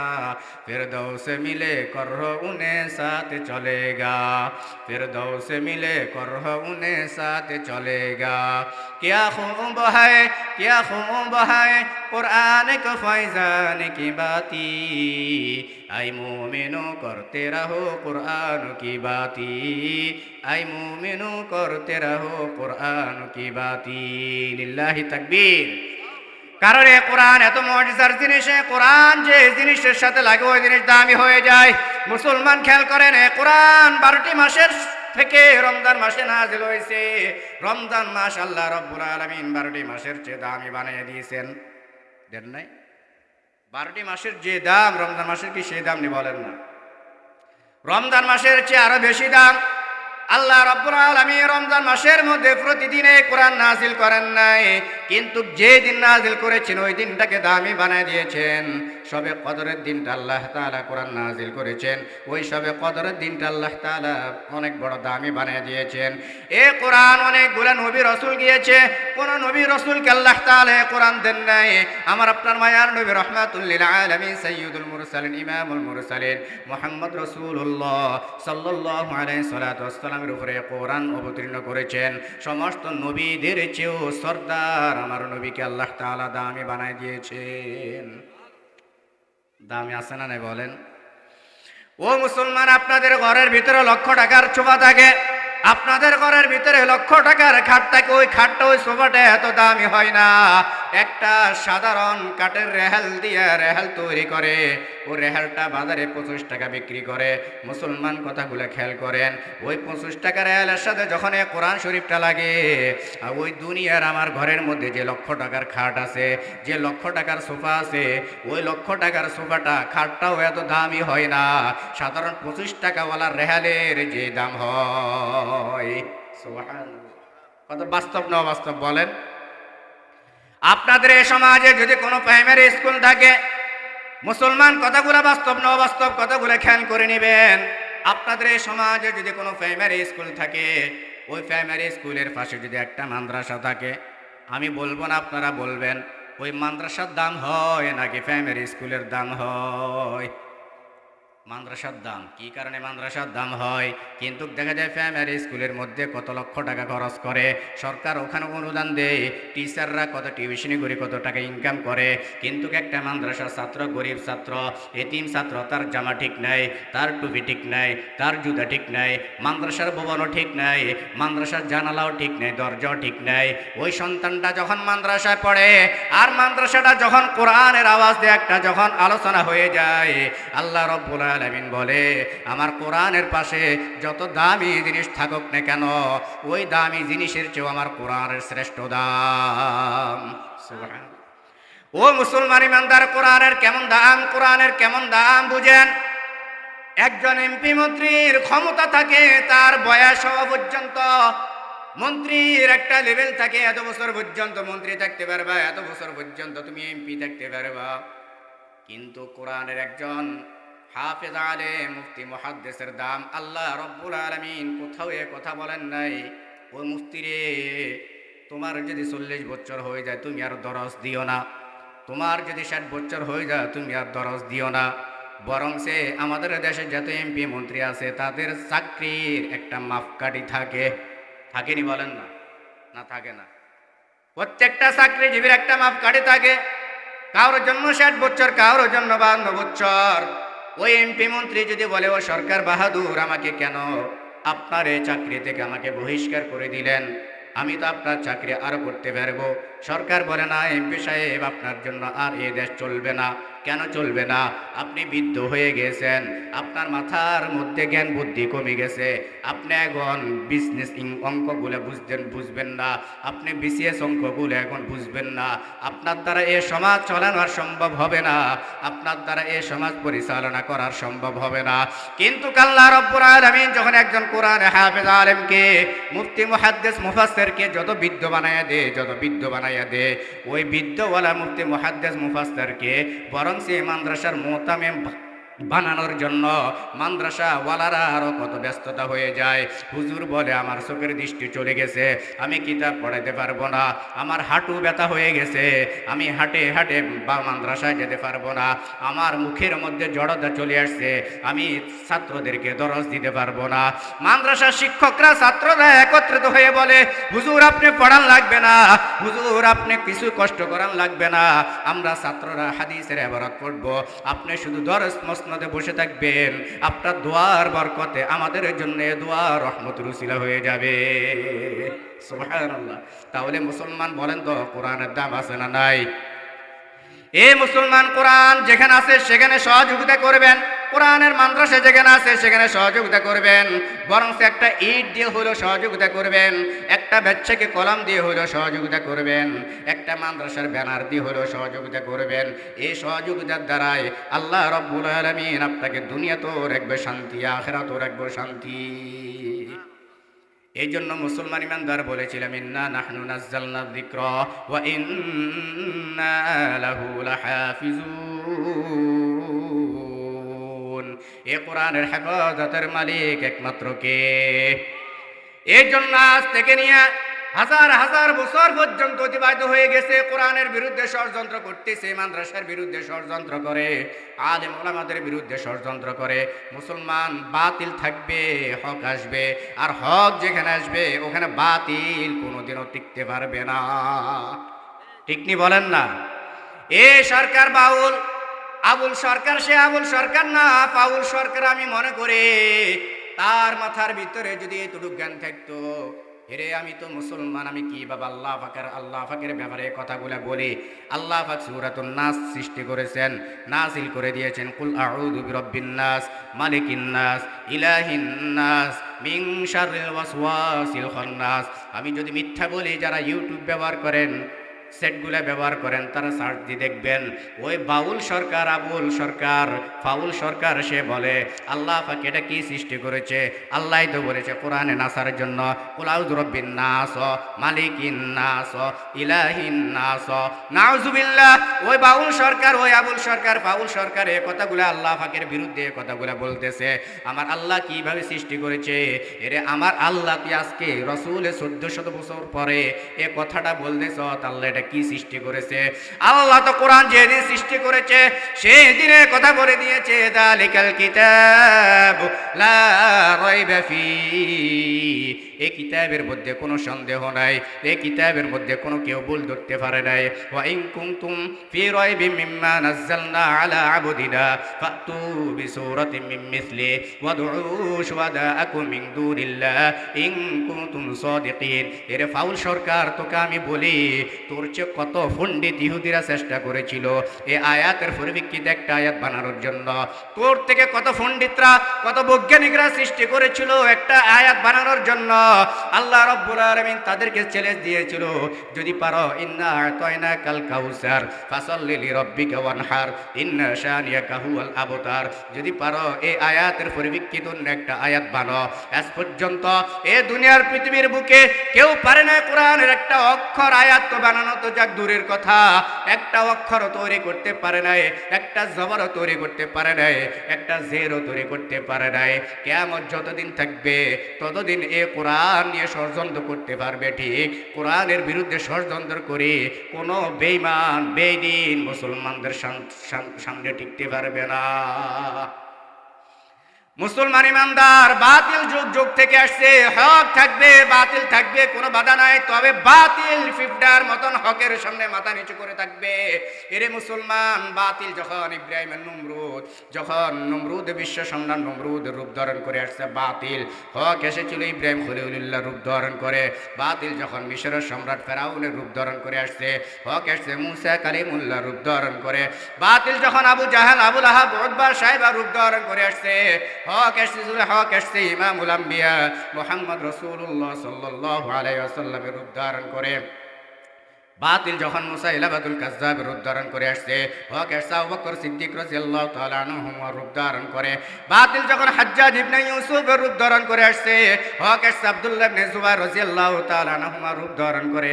फिरदौस मिले कर उन्हें साथ चलेगा, फिरदौस मिले कर उन्हें साथ चलेगा। क्या खूब है, क्या खूब है कुरान को फैजान की बाती, आई मोमिनो करते रहो कुरान की बाती, आई मोमिनो करते रहो कुरान की बाती। लिल्लाहि तकबीर। কারণ এ কোরআন এত মুজিজার জিনিস, কোরআন যে জিনিসের সাথে লাগে ওই জিনিস দামি হয়ে যায়। মুসলমান খেয়াল করেন, এ কোরআন 12টি মাসের থেকে রমজান মাসে নাজিল হয়েছে। রমজান মাস আল্লাহ রাব্বুল আলামিন 12টি মাসের চেয়ে দামি বানিয়ে দিয়েছেন। দেন নাই? 12টি মাসের যে দাম, রমজান মাসের কি সেই দাম নি? বলেন না। রমজান মাসের চেয়ে আরো বেশি দাম। আল্লাহ রাব্বুল আলামিন রমজান মাসের মধ্যে প্রতিদিনে কোরআন নাজিল করেন নাই, কিন্তু যে দিন নাজিল করেছেন ওই দিনটাকে দামি বানিয়ে দিয়েছেন। শবে কদরের দিনটা আল্লাহ তাআলা কোরআন নাজিল করেছেন, ওই শবে কদরের দিনটা আল্লাহ তাআলা অনেক বড় দামি বানিয়ে দিয়েছেন। এ কোরআন অনেকগুলো নবী রাসূল গিয়েছে, কোন নবী রাসূলকে আল্লাহ তাআলা কোরআন দেন নাই। আমার আপনার মায়ার নবী রাহমাতুল লিল আলামিন সাইয়্যিদুল মুরসালিন ইমামুল মুরসালিন মুহাম্মদ রাসূলুল্লাহ সাল্লাল্লাহু আলাইহি সাল্লাতু ওয়াসসালামের উপরে কোরআন অবতীর্ণ করেছেন। সমস্ত নবীদের চেয়েও সরদার আমার নবীকে আল্লাহ তাআলা দামি বানায় দিয়েছেন। দামি আছে না নাই বলেন? ও মুসলমান, আপনাদের ঘরের ভিতরে লক্ষ টাকার সোফা থাকে, আপনাদের ঘরের ভিতরে লক্ষ টাকার খাট থাকে, ওই খাটটা ওই সোফাটা এত দামি হয় না। একটা সাধারণ কাঠের রেহাল দিয়ে রেহাল তৈরি করে, ও রেহালটা বাজারে 25 টাকা বিক্রি করে। মুসলমান কথাগুলো খেয়াল করেন, ওই 25 টাকা রেহালের সাথে যখন এই কোরআন শরীফটা লাগে, ওই দুনিয়ার আমার ঘরের মধ্যে যে লক্ষ টাকার খাট আছে, যে লক্ষ টাকার সোফা আছে, ওই লক্ষ টাকার সোফাটা খাটটাও এত দামি হয় না। সাধারণ 25 টাকাওয়ালা রেহালের যে দাম হয়। সুবহানাল্লাহ। কত বাস্তব না অবাস্তব বলেন? আপনাদের এই সমাজে যদি কোনো প্রাইমারি স্কুল থাকে, মুসলমান কথাগুলো বাস্তব না অবাস্তব কথাগুলো খেয়াল করে নেবেন। আপনাদের এই সমাজে যদি কোনো প্রাইমারি স্কুল থাকে, ওই প্রাইমারি স্কুলের পাশে যদি একটা মাদ্রাসা থাকে, আমি বলবো না, আপনারা বলবেন ওই মাদ্রাসার দাম হয় নাকি প্রাইমারি স্কুলের দাম হয়? মাদ্রাসার দাম। কি কারণে মাদ্রাসার দাম হয়? কিন্তু দেখা যায় প্রাইমারি স্কুলের মধ্যে কত লক্ষ টাকা খরচ করে, সরকার ওখানে অনুদান দেয়, টিচাররা কত টিউশনি করে কত টাকা ইনকাম করে, কিন্তু একটা মাদ্রাসার ছাত্র, গরিব ছাত্র, এতিম ছাত্র, তার জামা ঠিক নাই, তার টুপি ঠিক নাই, তার জুতা ঠিক নাই, মাদ্রাসার ভবনও ঠিক নাই, মাদ্রাসার জানালাও ঠিক নাই, দরজাও ঠিক নাই। ওই সন্তানটা যখন মাদ্রাসায় পড়ে, আর মাদ্রাসাটা যখন কোরআনের আওয়াজ দিয়ে একটা যখন আলোচনা হয়ে যায়, আল্লাহ রাব্বুল আলামিন বলে আমার কোরআনের পাশে যত দামি জিনিস থাকুক না কেন, ওই দামি জিনিসের চেয়েও আমার কোরআনের শ্রেষ্ঠ দাম। সুবহানাল্লাহ। ও মুসলমান ইমানদার, কোরআনের কেমন দাম, কোরআনের কেমন দাম বুঝেন। একজন এমপি মন্ত্রীর ক্ষমতা থাকে, তার বয়স হওয়া পর্যন্ত। মন্ত্রীর একটা লেভেল থাকে, এত বছর পর্যন্ত মন্ত্রী থাকতে পারবা, এত বছর পর্যন্ত তুমি এমপি থাকতে পারবা। কিন্তু কোরআনের একজন হাফেজ আলেম, মুফতি, মুহাদ্দিসের দাম আল্লাহ রাব্বুল আলামিন কোথাও এ কথা বলেন নাই। ও মুফতি রে, তোমার যদি 40 বছর হয়ে যায়, তুমি আর দরস দিও না, তোমার যদি 60 বছর হয়ে যায় তুমি আর দরজ দিও না, বরং সে আমাদের দেশে যত এমপি মন্ত্রী আছে তাদের চাকরির একটা মাপকাঠি থাকে, থাকেনি বলেন না? না থাকে না? প্রত্যেকটা চাকরিজীবীর একটা মাপকাঠি থাকে। কারোর জন্য 60 বছর, কারোর জন্য 52 বছর। ওই এমপি মন্ত্রী যদি বলে ও সরকার বাহাদুর, আমাকে কেন আপনার এই চাকরি থেকে আমাকে বহিষ্কার করে দিলেন, আমি তো আপনার চাকরি আরো করতে পারবো। সরকার বলে না এমপি সাহেব আপনার জন্য আর এই দেশ চলবে না। কেন চলবে না? আপনি বৃদ্ধ হয়ে গেছেন, আপনার মাথার মধ্যে জ্ঞান বুদ্ধি কমে গেছে, আপনি এখন বিজনেস অঙ্কগুলো বুঝবেন না, আপনি বিসিএস অঙ্কগুলো এখন বুঝবেন না, আপনার দ্বারা এ সমাজ চালানো সম্ভব হবে না, আপনার দ্বারা এ সমাজ পরিচালনা করার সম্ভব হবে না। কিন্তু আল্লাহ রাব্বুল আলামিন যখন একজন কোরআন হাফেজ আলেমকে, মুফতি মুহাদ্দিস মুফাসসিরকে যত বৃদ্ধ বানায়া দে, ওই বৃদ্ধওয়ালা মুফতি মুহাদ্দিস মুফাসসিরকে বরং সে মাদ্রাসার মোতামেম বানানোর জন্য মাদ্রাসা ওয়ালারা আরো কত ব্যস্ততা হয়ে যায়। হুজুর বলে আমার চোখের দৃষ্টি চলে গেছে, আমি কিতাব পড়াইতে পারবো না, আমার হাঁটু ব্যথা হয়ে গেছে, আমি হাঁটে হাঁটে বা মাদ্রাসায় যেতে পারবো না, আমার মুখের মধ্যে জড়তা চলে আসছে, আমি ছাত্রদেরকে দরজ দিতে পারবো না। মাদ্রাসার শিক্ষকরা ছাত্ররা একত্রিত হয়ে বলে হুজুর আপনি পড়ান লাগবে না, হুজুর আপনি কিছু কষ্ট করান লাগবে না, আমরা ছাত্ররা হাদিসের ইবারত পড়বো, আপনি শুধু দরজ মসনদে বসে থাকবেন, আপনার দোয়ার বরকতে আমাদের জন্য দোয়া রহমতের উসিলা হয়ে যাবে। সুবহানাল্লাহ। তাহলে মুসলমান বলেন তো কোরআনের দাম আছে না নাই? এ মুসলমান, কোরআন যেখানে আছে সেখানে সহযোগিতা করবেন, কোরআনের মাদ্রাসা যেখানে আছে সেখানে সহযোগিতা করবেন, বরং একটা ইট দিয়ে হলেও সহযোগিতা করবেন, একটা বাচ্চাকে কলম দিয়ে হলেও সহযোগিতা করবেন, একটা মাদ্রাসার ব্যানার দিয়ে হলেও সহযোগিতা করবেন। এই সহযোগিতার দ্বারাই আল্লাহ রাব্বুল আলামিন আপনাকে দুনিয়াতেও রাখবে শান্তি, আখিরাতেও রাখবে শান্তি। এই জন্য মুসলমান ইমানদার বলেছিলাম ইন্না নাহনু নাযালনা যিকরা ওয়া ইন্না লাহু লাহাফিজুন। এই কোরআনের হেফাজতের মালিক একমাত্র কে? এই জন্য আজ থেকে নিয়ে হাজার হাজার বছর পর্যন্ত অতিবাহিত হয়ে গেছে, কোরআনের বিরুদ্ধে ষড়যন্ত্র করতেছে, মাদ্রাসার বিরুদ্ধে ষড়যন্ত্র করে, আলেম ওলামাদের বিরুদ্ধে ষড়যন্ত্র করে। মুসলমান বাতিল থাকবে, হক আসবে, আর হক যেখানে আসবে ওখানে বাতিল কোনোদিনও টিকতে পারবে না। ঠিক নি বলেন না? এ সরকার বাউল, আবুল সরকার সে আবুল সরকার না, পাউল সরকার। আমি মনে করি তার মাথার ভিতরে যদি এতটুকু জ্ঞান থাকতো, হেরে আমি তো মুসলমান, আমি কি বাবা আল্লাহ পাকের ব্যাপারে কথাগুলো বলি। আল্লাহ পাক সূরাতুন নাস সৃষ্টি করেছেন, নাজিল করে দিয়েছেন কুল আউযু বিরাব্বিন নাস মালিকিন নাস ইলাহিন নাস মিন শাররিল ওয়াসওয়াসিল খান্নাস। আমি যদি মিথ্যা বলি, যারা ইউটিউব ব্যবহার করেন, সেটগুলা ব্যবহার করেন, তারা সার্চ দিয়ে দেখবেন ওই বাউল সরকার, আবুল সরকার, ফাউল সরকার, সে বলে আল্লাহ পাক এটা কি সৃষ্টি করেছে? আল্লাহই তো বলেছে কোরআনে নাসার জন্য কুল আউযু বিরাব্বিন নাস মালিকিন নাস ইলাহিন নাস। নাউযুবিল্লাহ। ওই বাউল সরকার, ওই আবুল সরকার, ফাউল সরকার এই কথাগুলো আল্লাহ পাকের বিরুদ্ধে কথাগুলো বলতেছে। আমার আল্লাহ কিভাবে সৃষ্টি করেছে? এরে আমার আল্লাহ তুই আজকে রাসূলের 1400 বছর পরে এ কথাটা বলতেছ, আল্লাহ কি সৃষ্টি করেছে? আল্লাহ তো কোরআন যেদিন সৃষ্টি করেছে সেই দিনে কথা বলে দিয়েছে যালিকাল কিতাব লা রাইবা ফি। এই কিতাবের মধ্যে কোনো সন্দেহ নাই, এই কিতাবের মধ্যে কোনো কেউ ভুল ধরতে পারে নাই। ওয়া ইন কুনতুম ফি রাইবিম মিম্মা নাযালনা আলা আবদিনা ফাতু বিসূরাতিন মিন মিসলি ওয়াদউ শুহাদাআকুম মিন দুনিল্লাহ ইন কুনতুম সাদিকিন। এর ফাউল সরকার, তোকে আমি বলি, তোর চেয়ে কত পণ্ডিত ইহুদিরা চেষ্টা করেছিল এই আয়াতের পরিপ্রেক্ষিতে একটা আয়াত বানানোর জন্য। তোর থেকে কত পণ্ডিতরা, কত বৈজ্ঞানিকরা সৃষ্টি করেছিল একটা আয়াত বানানোর জন্য। আল্লাহ রাব্বুল আলামিন তাদেরকে চ্যালেঞ্জ দিয়েছিল, যদি পারো ইন্না আতাইনাকাল কাউসার ফাসাল্লি লিরাব্বিকা ওয়ানহার ইন্না শানিয়াকা হুয়াল আবতার। যদি পারো এই আয়াতের পরিপ্রেক্ষিতে একটা আয়াত বানাও। আজ পর্যন্ত এই দুনিয়ার পৃথিবীর বুকে কেউ পারে না কোরআনের একটা অক্ষর আয়াত তো বানানো তো যাক দূরের কথা, একটা অক্ষরও তৈরি করতে পারে নাই, একটা জবরও তৈরি করতে পারে নাই, একটা জেরও তৈরি করতে পারে নাই। কিয়ামত যতদিন থাকবে ততদিন এ কোরআন নিয়ে ষড়যন্ত্র করতে পারবে ঠিক, কোরআনের বিরুদ্ধে ষড়যন্ত্র করে কোনো বেঈমান বেঈন মুসলমানদের সামনে টিকতে পারবে না। মুসলমান ইমানদার বাতিল যুগ যুগ থেকে আসছে, হক থাকবে বাতিল থাকবে, কোনো বাধা নাই, তবে বাতিল ফিফটার মতন হকের সামনে মাথা নিচু করে থাকবে। এরে মুসলমান, বাতিল যখন ইব্রাহিমের নমরুদ, যখন নমরুদ বিশ্ব সম্রাট নমরুদ রূপ ধারণ করে আসছে বাতিল, হক এসেছিল ইব্রাহিম খলিলুল্লাহ রূপ ধারণ করে। বাতিল যখন মিশরের সম্রাট ফেরাউনের রূপ ধারণ করে আসছে, হক এসছে মুসা কালিমুল্লাহ রূপ ধারণ করে। বাতিল যখন আবু জাহাল আবুল আহাব উতবা সাইবা রূপ ধারণ করে আসছে, হক আসছে ইমামুল আম্বিয়া মুহাম্মদ রাসূলুল্লাহ সাল্লাল্লাহু আলাইহি ওয়াসাল্লামের রূপ ধারণ করে। বাতিল যখন মুসাইলামাতুল কাজ্জাবের রূপ ধারণ করে আসছে, হক আসছে আবু বকর সিদ্দিক রাদিয়াল্লাহু তাআলা আনহুর রূপ ধারণ করে। বাতিল যখন হাজ্জাজ ইবনে ইউসুফের রূপ ধারণ করে আসছে, হক আসছে আব্দুল্লাহ ইবনে জুবাইর রাদিয়াল্লাহু তাআলা আনহুর রূপ ধারণ করে।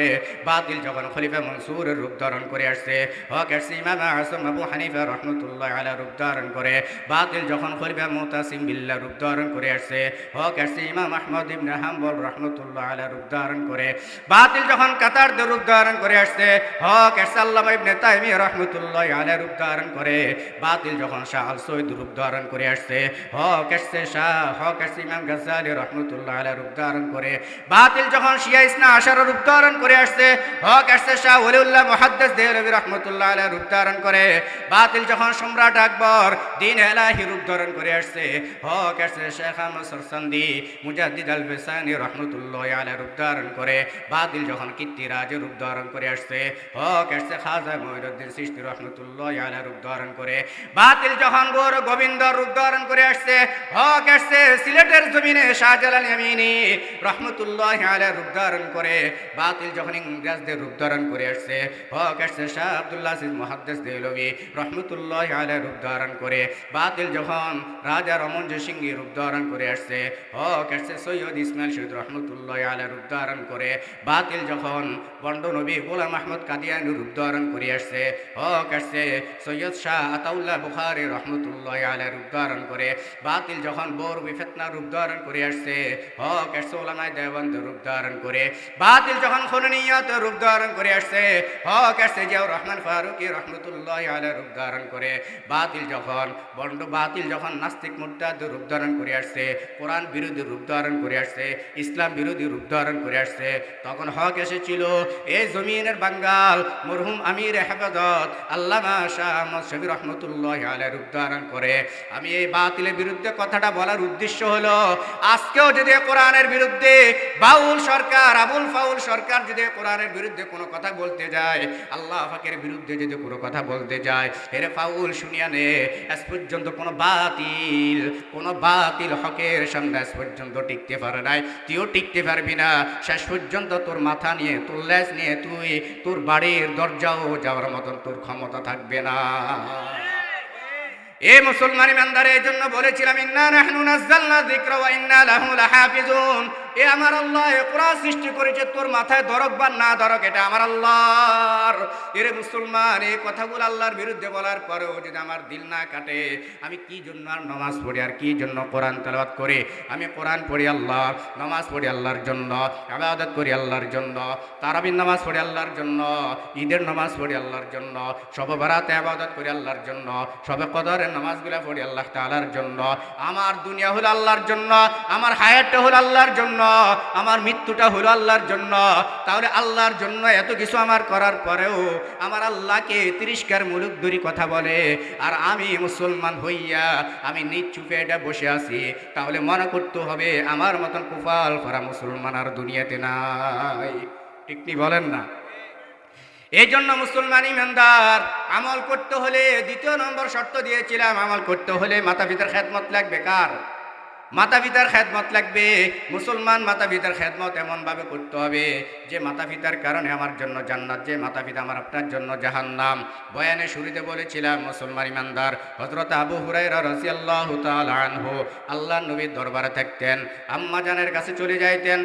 বাতিল যখন খলিফা মনসুরের রূপ ধারণ করে আসছে, হক আসছে ইমাম আযম আবু হানিফা রাহমাতুল্লাহি আলাইহি রূপ ধারণ করে। বাতিল যখন খলিফা মুতাসিম বিল্লাহ রূপ ধারণ করে আসছে, হক আসছে ইমাম আহমদ ইবনে হাম্বল রাহমাতুল্লাহি আলাইহি রূপ ধারণ করে। বাতিল যখন কাতারদের রূপ ধারণ করে আসছে, হক আসছে আল্লামা ইবনে তাইমিয়া রাহমাতুল্লাহি আলাইহি রূপ ধারণ করে। বাতিল যখন শাহ আল সৈয়দ রূপ ধারণ করে আসছে, হক আসছে ইমাম গাজ্জালি রাহমাতুল্লাহি আলাইহি রূপ ধারণ করে। বাতিল যখন শিয়া ইসনা আশারা রূপ ধারণ করে আসছে, হক আসছে শাহ ওলিউল্লাহ মুহাদ্দিস দেহলভী রাহমাতুল্লাহি আলাইহি রূপ ধারণ করে। বাতিল যখন সম্রাট আকবর দ্বীন ইলাহি রূপ ধারণ করে আসছে, হক আসছে শেখ আহমদ সরসান্দি মুজাদ্দিদ আল বিসানি রাহমাতুল্লাহি আলাইহি রূপ ধারণ করে। বাতিল যখন কীর্তিরাজ রূপ ধারণ করে আসছে, হক আসছে খাজা মঈনুদ্দিন চিশতি রাহমাতুল্লাহি আলাইহি রূপ ধারণ করে। বাতিল যখন গৌর গোবিন্দ রূপ ধারণ করে আসছে, হক আসছে সিলেটের জমিনে শাহজালাল ইয়ামিনী রাহমাতুল্লাহি আলাইহি রূপ ধারণ করে। বাতিল যখন ইংরেজদের রূপ ধারণ করে আসছে, হক আসছে শাহ আব্দুল্লাহ আজিজ মুহাদ্দিস দেহলভী রাহমাতুল্লাহি আলাইহি রূপ ধারণ করে। বাতিল যখন রাজা রমনজয় সিংহী রূপ ধারণ করে আসছে, হক আসছে সৈয়দ ইসমাইল শহীদ রাহমাতুল্লাহি আলাইহি রূপ ধারণ করে। বাতিল যখন বন্ড নবী গোলাম আহমদ কাদিয়ানী রূপ ধারণ করে আসছে, হক আসছে সৈয়দ শাহ আতাউল্লাহ বুখারী রাহমাতুল্লাহি আলাইহি রূপ ধারণ করে। বাতিল যখন বরবি ফিতনা রূপ ধারণ করে আসছে, হক আসছে উলামায়ে দেওবন্দ রূপ ধারণ করে। বাতিল যখন খুনিয়ত রূপ ধারণ করে আসছে, হক আসছে জিয়াউর রহমান ফারুকী রাহমাতুল্লাহি আলাইহি রূপ ধারণ করে। বাতিল যখন নাস্তিক মুরতাদ রূপ ধারণ করে আসছে, কোরআন বিরোধী রূপ ধারণ করে আসছে, ইসলাম বিরোধী রূপ ধারণ করে আসছে, তখন হক এসেছিল এই জমিনের বাঙ্গাল মরহুম আমির হেফাজত আল্লামা শাহ আহমদ শফি রাহমাতুল্লাহি আলাইহি রূপ ধারণ করে। আমি এই বাতিলের বিরুদ্ধে কথাটা বলার উদ্দেশ্য হলো, আজকেও যদি কোরআনের বিরুদ্ধে বাউল সরকার আবুল ফাউল সরকার যদি কোরআনের বিরুদ্ধে কোনো কথা বলতে যায়, আল্লাহ পাকের বিরুদ্ধে যদি কোনো কথা বলতে যায়, এরে ফাউল শুনিয়া নে, আজ পর্যন্ত কোনো বাতিল হকের সামনে আজ পর্যন্ত টিকতে পারে নাই, তুইও টিকতে পারবি না। শেষ পর্যন্ত তোর মাথা নিয়ে তোর লেজ নিয়ে তুই তোর বাড়ির দরজাও যাওয়ার মতন তোর ক্ষমতা থাকবে না। এ মুসলমান ইমানদার, এই জন্য বলেছিলাম ইন্না নাহনু নাযালনা যিকরা ওয়া ইন্না লাহু লাহাফিজুন। এ আমার আল্লাহ কোরআন সৃষ্টি করেছে, তোর মাথায় ধরক বা না ধরক এটা আমার আল্লাহর। এরে মুসলমান, এই কথাগুলো আল্লাহর বিরুদ্ধে বলার পরেও যদি আমার দিল না কাটে, আমি কি জন্য আর নামাজ পড়ি, আর কি জন্য কোরআন তেলাওয়াত করি? আমি কোরআন পড়ি আল্লাহ, নামাজ পড়ি আল্লাহর জন্য, ইবাদত করি আল্লাহর জন্য, তারাবির নামাজ পড়ি আল্লাহর জন্য, ঈদের নামাজ পড়ি আল্লাহর জন্য, শবে বরাতে ইবাদত করি আল্লাহর জন্য, শবে কদরের নামাজগুলো পড়ি আল্লাহ তাআলার জন্য। আমার দুনিয়া হলো আল্লাহর জন্য, আমার হায়াতটা হলো আল্লাহর জন্য, আমার মৃত্যুটা হলো আল্লাহর জন্য। তাহলে আল্লাহর জন্য এত কিছু আমার করার পরেও আমার আল্লাহকে তিরস্কারমূলক দুই কথা বলে, আর আমি মুসলমান হইয়া আমি নিজ চুপে এটা বসে আছি, তাহলে মনে করতে হবে আমার মতন কুফাল করা মুসলমান আর দুনিয়াতে নাই। ঠিক নি বলেন না? এই জন্য মুসলমান ইমানদার, আমল করতে হলে দ্বিতীয় নম্বর শর্ত দিয়েছিলাম, আমল করতে হলে মাতা পিতার খেদমত লাগবে। কার? মাতা পিতার খেদমত লাগবে। মুসলমান মাতা পিতার খেদমত এমনভাবে করতে হবে যে মাতা পিতার কারণে আমার জন্য জান্নাত, যে মাতা পিতা আমার আপনার জন্য জাহান্নাম। বয়ানে শুরুতে বলেছিলাম মুসলমান ইমানদার হযরত আবু হুরায়রা রাদিয়াল্লাহু তাআলা আনহু আল্লাহর নবীর দরবারে থাকতেন, আম্মা জানের কাছে চলে যাইতেন।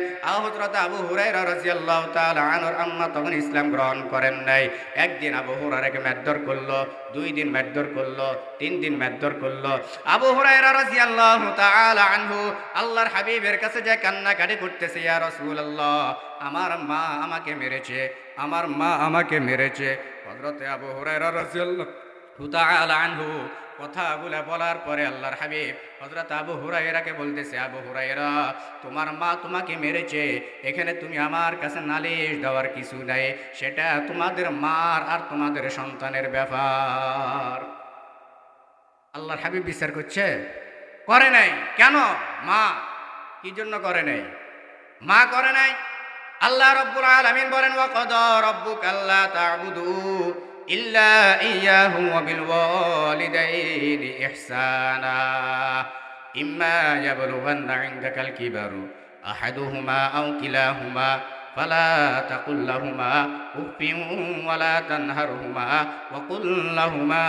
হযরত আবু হুরায়রা রাদিয়াল্লাহু তাআলা আনহুর আম্মা তখন ইসলাম গ্রহণ করেন নাই। একদিন আবু হুরায়রাকে মারধর করলো, 2 দিন মারধর করলো, 3 দিন মারধর করলো। আবু হুরায়রা রাদিয়াল্লাহু তাআলা আনহু আল্লাহর হাবিবের কাছে যায় কান্নাকাটি করতেছে, ইয়া রাসূলুল্লাহ, আমার মা আমাকে মেরেছে, আমার মা আমাকে মেরেছে। হযরত আবু হুরায়রা রাদিয়াল্লাহু তাআলা আনহু কথাগুলো বলার পরে আল্লাহর হাবিব হযরত আবু হুরায়রাকে বলতেছে, আবু হুরায়রা, তোমার মা তোমাকে মেরেছে, এখানে তুমি আমার কাছে নালিশ দেওয়ার কিছু নাই, সেটা তোমাদের মার আর তোমাদের সন্তানের ব্যাপার। আল্লাহর হাবিব বিচার করছে, করে নাই কেন? মা কি জন্য করে নাই? মা করে নাই। আল্লাহ রাব্বুল আলামিন বলেন, ওয়া কাদা রাব্বুকা আল্লা তা'বুদু ইল্লা ইয়্যাহু ওয়া বিল ওয়ালিদাইনি ইহসানা ইম্মা ইয়াবলুগান্না ইনদাকাল কিবারু আহাদুহুমা আও কিলাহুমা ফালা তাকুল লাহুমা উফিন ওয়ালা তানহারহুমা ওয়া কুল লাহুমা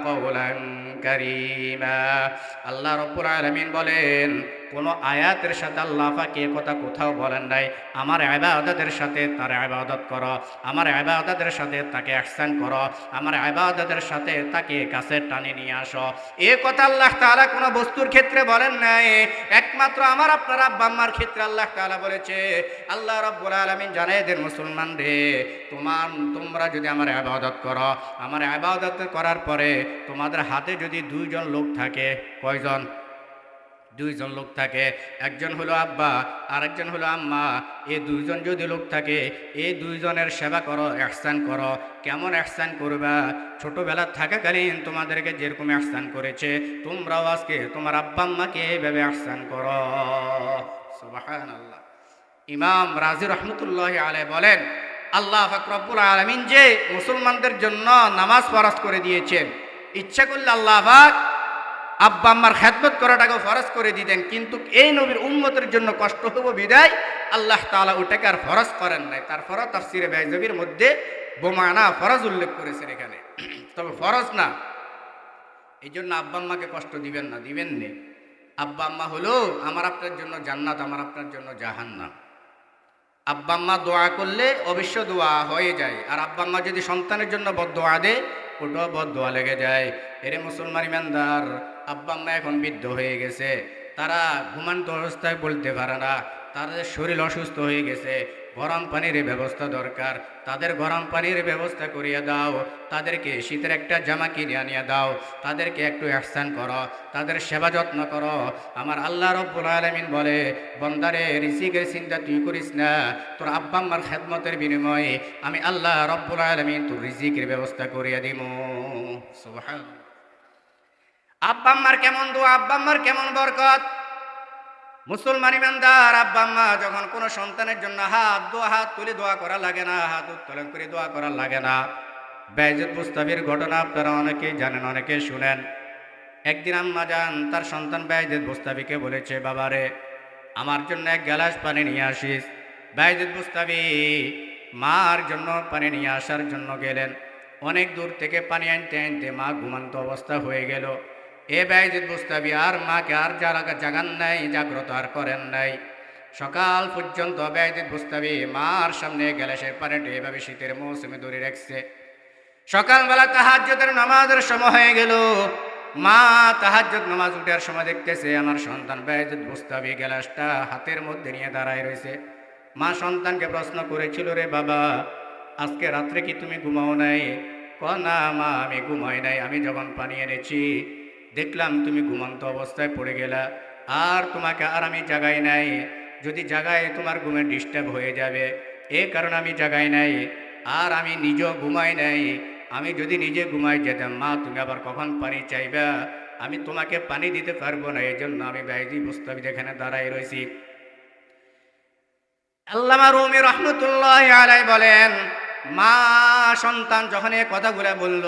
কাওলান কারীমা। আল্লাহ রাব্বুল আলামিন বলেন, কোন আয়াতের সাথে আল্লাহ পাক এ কথা কোথাও বলেন নাই, আমার ইবাদতের সাথে তার ইবাদত করো, আমার ইবাদতের সাথে তাকে ইহসান করো, আমার ইবাদতের সাথে তাকে কাছে টানে নিয়ে আসো। এ কথা আল্লাহ তাআলা কোন বস্তুর ক্ষেত্রে বলেন নাই, একমাত্র আমার আপনার আব্বা আম্মার ক্ষেত্রে আল্লাহ তাআলা বলেছে। আল্লাহ রাব্বুল আলামিন জানায় দেন, মুসলমান রে, তোমরা যদি আমার ইবাদত করো, আমার ইবাদত করার পরে তোমাদের হাতে যদি 2 জন লোক থাকে, কয়জন? 2 জন লোক থাকে, একজন হলো আব্বা আর একজন হলো আম্মা। এই 2 জন যদি লোক থাকে, এই 2 জনের সেবা করো, ইহসান করো। কেমন ইহসান করবা? ছোটবেলা থাকাকালীন তোমাদেরকে যেরকম ইহসান করেছে, তোমরাও আজকে তোমার আব্বা আম্মাকে এইভাবে ইহসান করো। সুবহানাল্লাহ। ইমাম রাজি রহমতুল্লাহি আলাইহি বলেন, আল্লাহ পাক রব্বুল আলামিন যে মুসলমানদের জন্য নামাজ ফরজ করে দিয়েছেন, ইচ্ছা করলে আল্লাহ পাক আব্বা আম্মার খেদমত করাটাকে ফরজ করে দিতেন, কিন্তু এই নবীর উম্মতের জন্য কষ্ট হবো বিদায় আল্লাহ তাআলা ওটাকে আর ফরজ করেন নাই। তারপরও তাফসিরে বাইজাবির মধ্যে বোমানা ফরজ উল্লেখ করেছেন এখানে, তবে ফরজ না। এই জন্য আব্বা আম্মাকে কষ্ট দিবেন না, দিবেন নে। আব্বা আম্মা হলো আমার আপনার জন্য জান্নাত, আমার আপনার জন্য জাহান্নাম। আব্বা আম্মা দোয়া করলে অবশ্য দোয়া হয়ে যায়, আর আব্বা আম্মা যদি সন্তানের জন্য বদদোয়া দেয়, ওটাও বদদোয়া লেগে যায়। এরে মুসলমান ইমানদার, আব্বা আম্মা এখন বৃদ্ধ হয়ে গেছে, তারা ঘুমান্ত অবস্থায় বলতে পারে না, তাদের শরীর অসুস্থ হয়ে গেছে, গরম পানির ব্যবস্থা দরকার, তাদের গরম পানির ব্যবস্থা করিয়ে দাও, তাদেরকে শীতের একটা জামা কিনে আনিয়ে দাও, তাদেরকে একটু ইহসান করো, তাদের সেবা যত্ন করো। আমার আল্লাহ রাব্বুল আলামিন বলে, বান্দারে, রিজিকের চিন্তা তুই করিস না, তোর আব্বা আম্মার খেদমতের বিনিময়ে আমি আল্লাহ রাব্বুল আলামিন তোর রিজিকের ব্যবস্থা করিয়ে দিব। সুবহানাল্লাহ। আব্বা আম্মার কেমন দোয়া, আব্বা আম্মার কেমন বরকত। মুসলমান ইমানদার, আব্বা আম্মা যখন কোনো সন্তানের জন্য হাত তুলে দোয়া করা লাগে না, হাত উত্তোলন করে দোয়া করা লাগে না। বাইজিদ বুস্তামির ঘটনা আপনারা অনেকেই জানেন, অনেকে শুনেন। একদিন আম্মা জান তার সন্তান বাইজিদ বুস্তামিকে বলেছে, বাবারে, আমার জন্য 1 গ্লাস পানি নিয়ে আসিস। বাইজিদ বুস্তামি মার জন্য পানি নিয়ে আসার জন্য গেলেন। অনেক দূর থেকে পানি আনতে আনতে মা ঘুমান্ত অবস্থা হয়ে গেল। বাইজিদ বুস্তামি আর মাকে আর জাগান নাই, জাগ্রত আর করেন নাই। সকাল পর্যন্ত বাইজিদ বুস্তামি মার সামনে গ্লাসের পানিটা এভাবে শীতের মৌসুমে ধরে রাখছে। সকালবেলা তাহাজ্জুদের নামাজের সময় হয়ে গেল। মা তাহাজ্জুদ নামাজ উঠার সময় দেখতেছে আমার সন্তান বাইজিদ বুস্তামি গ্লাসটা হাতের মধ্যে নিয়ে দাঁড়ায় রয়েছে। মা সন্তানকে প্রশ্ন করেছিল, রে বাবা, আজকে রাত্রে কি তুমি ঘুমাও নাই? না মা, আমি ঘুমাই নাই, আমি যখন পানি এনেছি দেখলাম তুমি ঘুমন্ত অবস্থায় পড়ে গেলা, আর তোমাকে আর আমি জাগাই নাই, যদি জাগাই তোমার ঘুমে ডিস্টার্ব হয়ে যাবে, এই কারণে আমি জাগাই নাই, আর আমি নিজেও ঘুমাই নাই। আমি যদি নিজে ঘুমাই যেতাম, মা তুমি আবার কখন পানি চাইবা, আমি তোমাকে পানি দিতে পারবো না, এই জন্য আমি বাইজিদ বুস্তামি এখানে দাঁড়াই রয়েছি। আল্লামা রুমি রহমতুল্লাহি আলাইহি বলেন, মা সন্তান যখন এই কথাগুলো বলল,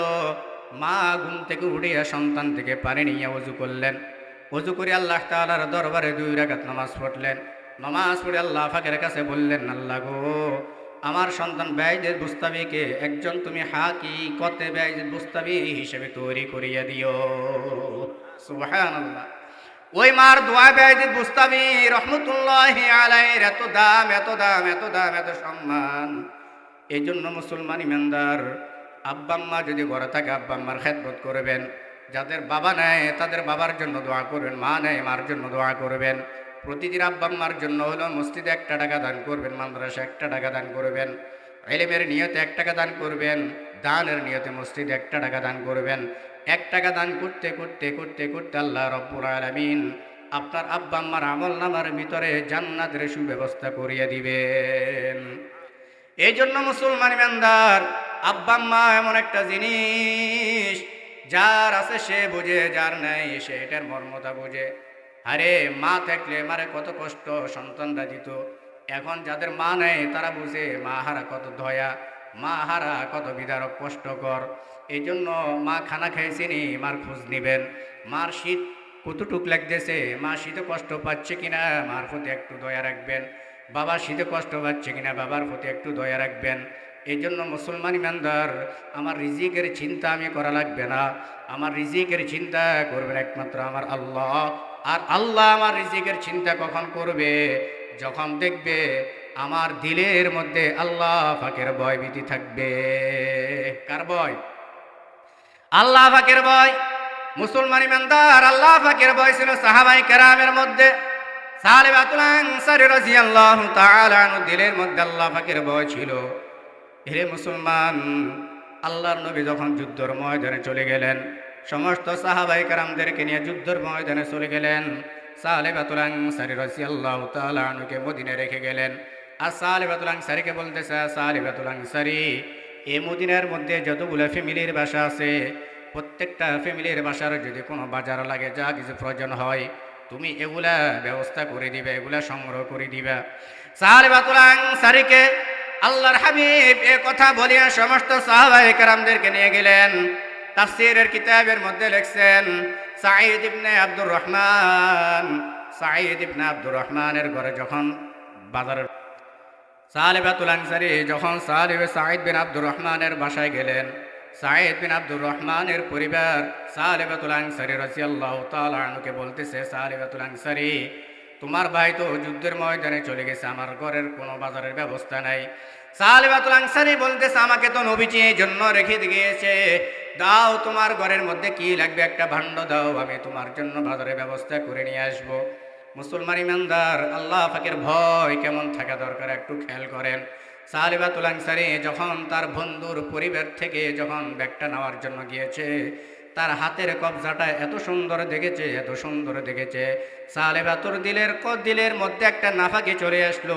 মা ঘুম থেকে উঠিয়া সন্তান থেকে পানি নিয়ে ওযু করলেন। ওযু করে আল্লাহ তাআলার দরবারে 2 রাকাত নামাজ পড়লেন। নামাজ পড়ে আল্লাহ পাকের কাছে বললেন, আল্লাহ গো, আমার সন্তান বাইজিদ বুস্তামিকে একজন তুমি হাকিকতে বাইজিদ বুস্তামি হিসেবে তৈরি করিয়া দিও। সুবহানাল্লাহ। ওই মার দোয়া বাইজিদ বুস্তামি রহমতুল্লাহি আলাইহির এত দাম, এত দাম, এত দাম, এত সম্মান। এই জন্য মুসলমান ইমানদার আব্বা আম্মা যদি ঘরে থাকে আব্বা আম্মার খেদমত করবেন। যাদের বাবা নেয় তাদের বাবার জন্য দোয়া করবেন, মা নেয় মার জন্য দোয়া করবেন। প্রতিদিন আব্বা আম্মার জন্য হলো মসজিদে 1 টাকা দান করবেন, মাদ্রাসা 1 টাকা দান করবেন, ইলমের নিয়তে 1 টাকা দান করবেন, দানের নিয়তে মসজিদে 1 টাকা দান করবেন। 1 টাকা দান করতে করতে করতে করতে আল্লাহ রব্বুল আলামিন আপনার আব্বা আম্মার আমলনামার ভিতরে জান্নাতের সুব্যবস্থা করিয়ে দিবেন। এই জন্য মুসলমান ইমানদার আব্বা আম্মা এমন একটা জিনিস, যার আছে সে বুঝে, যার নাই সে এটার মর্মতা বুঝে। আরে মা থাকলে মারে কত কষ্ট সন্তানরা দিত, এখন যাদের মা নেই তারা বুঝে মা হারা কত দয়া, মা হারা কত বিদারক কষ্টকর। এই জন্য মা খানা খাইছেনি মার খোঁজ নিবেন, মার শীত কতটুক লাগতেছে, মা শীতে কষ্ট পাচ্ছে কিনা মার প্রতি একটু দয়া রাখবেন, বাবা শীতে কষ্ট পাচ্ছে কিনা বাবার প্রতি একটু দয়া রাখবেন। এই জন্য মুসলমান ইমানদার আমার রিজিকের চিন্তা আমি করা লাগবে না, আমার রিজিকের চিন্তা করবেন একমাত্র আমার আল্লাহ। আর আল্লাহ আমার রিজিকের চিন্তা কখন করবে? যখন দেখবে আমার দিলের মধ্যে আল্লাহ পাকের ভয় ভীতি থাকবে। কার ভয়? আল্লাহ পাকের ভয়। মুসলমান ইমানদার আল্লাহ পাকের ভয় ছিল সাহাবায়ে কেরামের মধ্যে। সালেবাতুল আনসারী রাদিয়াল্লাহু তাআলা আনহু দিলের মধ্যে আল্লাহ পাকের ভয় ছিল। হে মুসলমান, আল্লাহর নবী যখন যুদ্ধের ময়দানে চলে গেলেন, সমস্ত সাহাবায়ে কেরামদেরকে নিয়ে যুদ্ধের ময়দানে চলে গেলেন। সালেবাতুল আনসারী রাদিয়াল্লাহু তাআলা আনহুকে মদিনায় রেখে গেলেন। আর সালেবাতুল আনসারীকে বলতেছে, সালেবাতুল আনসারী, এই মদিনার মধ্যে যতগুলো ফ্যামিলির বাসা আছে, প্রত্যেকটা ফ্যামিলির বাসার যদি কোনো বাজার লাগে, যা কিছু প্রয়োজন হয়, তুমি এগুলা ব্যবস্থা করে দিবে, এগুলা সংগ্রহ করে দিবা। সালেবাতুল আনসারীকে আল্লাহর হাবিব এ কথা বলিয়া সমস্ত সাহাবায়ে কেরামদেরকে নিয়ে গেলেন। তাফসীরের কিতাবের মধ্যে লিখছেন, সাঈদ ইবনে আব্দুর রহমানের ঘরে যখন বাজারের সালেবাতুল আনসারী যখন সাঈদ বিন আব্দুর রহমানের বাসায় গেলেন, সাঈদ বিন আব্দুর রহমানের পরিবার সালেবাতুল আনসারী রাদিয়াল্লাহু তাআলা আনহুকে বলতেছে, সালেবাতুল আনসারী, তোমার ভাই তো যুদ্ধের ময়দানে চলে গেছে, আমার ঘরের কোনো বাজারের ব্যবস্থা নাই। সালেবাতুল আনসারী বলতেছে, আমাকে তো নবীজি এই জন্য রেখে গিয়েছে, দাও তোমার ঘরের মধ্যে কি লাগবে একটা ভাণ্ড দাও, আমি তোমার জন্য বাজারের ব্যবস্থা করে নিয়ে আসবো। মুসলমান ইমানদার আল্লাহ পাকের ভয় কেমন থাকা দরকার একটু খেয়াল করেন। সালেবাতুল আনসারী যখন তার বন্ধুর পরিবার থেকে যখন ব্যাগটা নেওয়ার জন্য গিয়েছে, তার হাতের কবজাটা এত সুন্দর দেখেছে, এত সুন্দর দেখেছে, সালেবাতুর দিলের মধ্যে একটা নাফাকি চলে আসলো,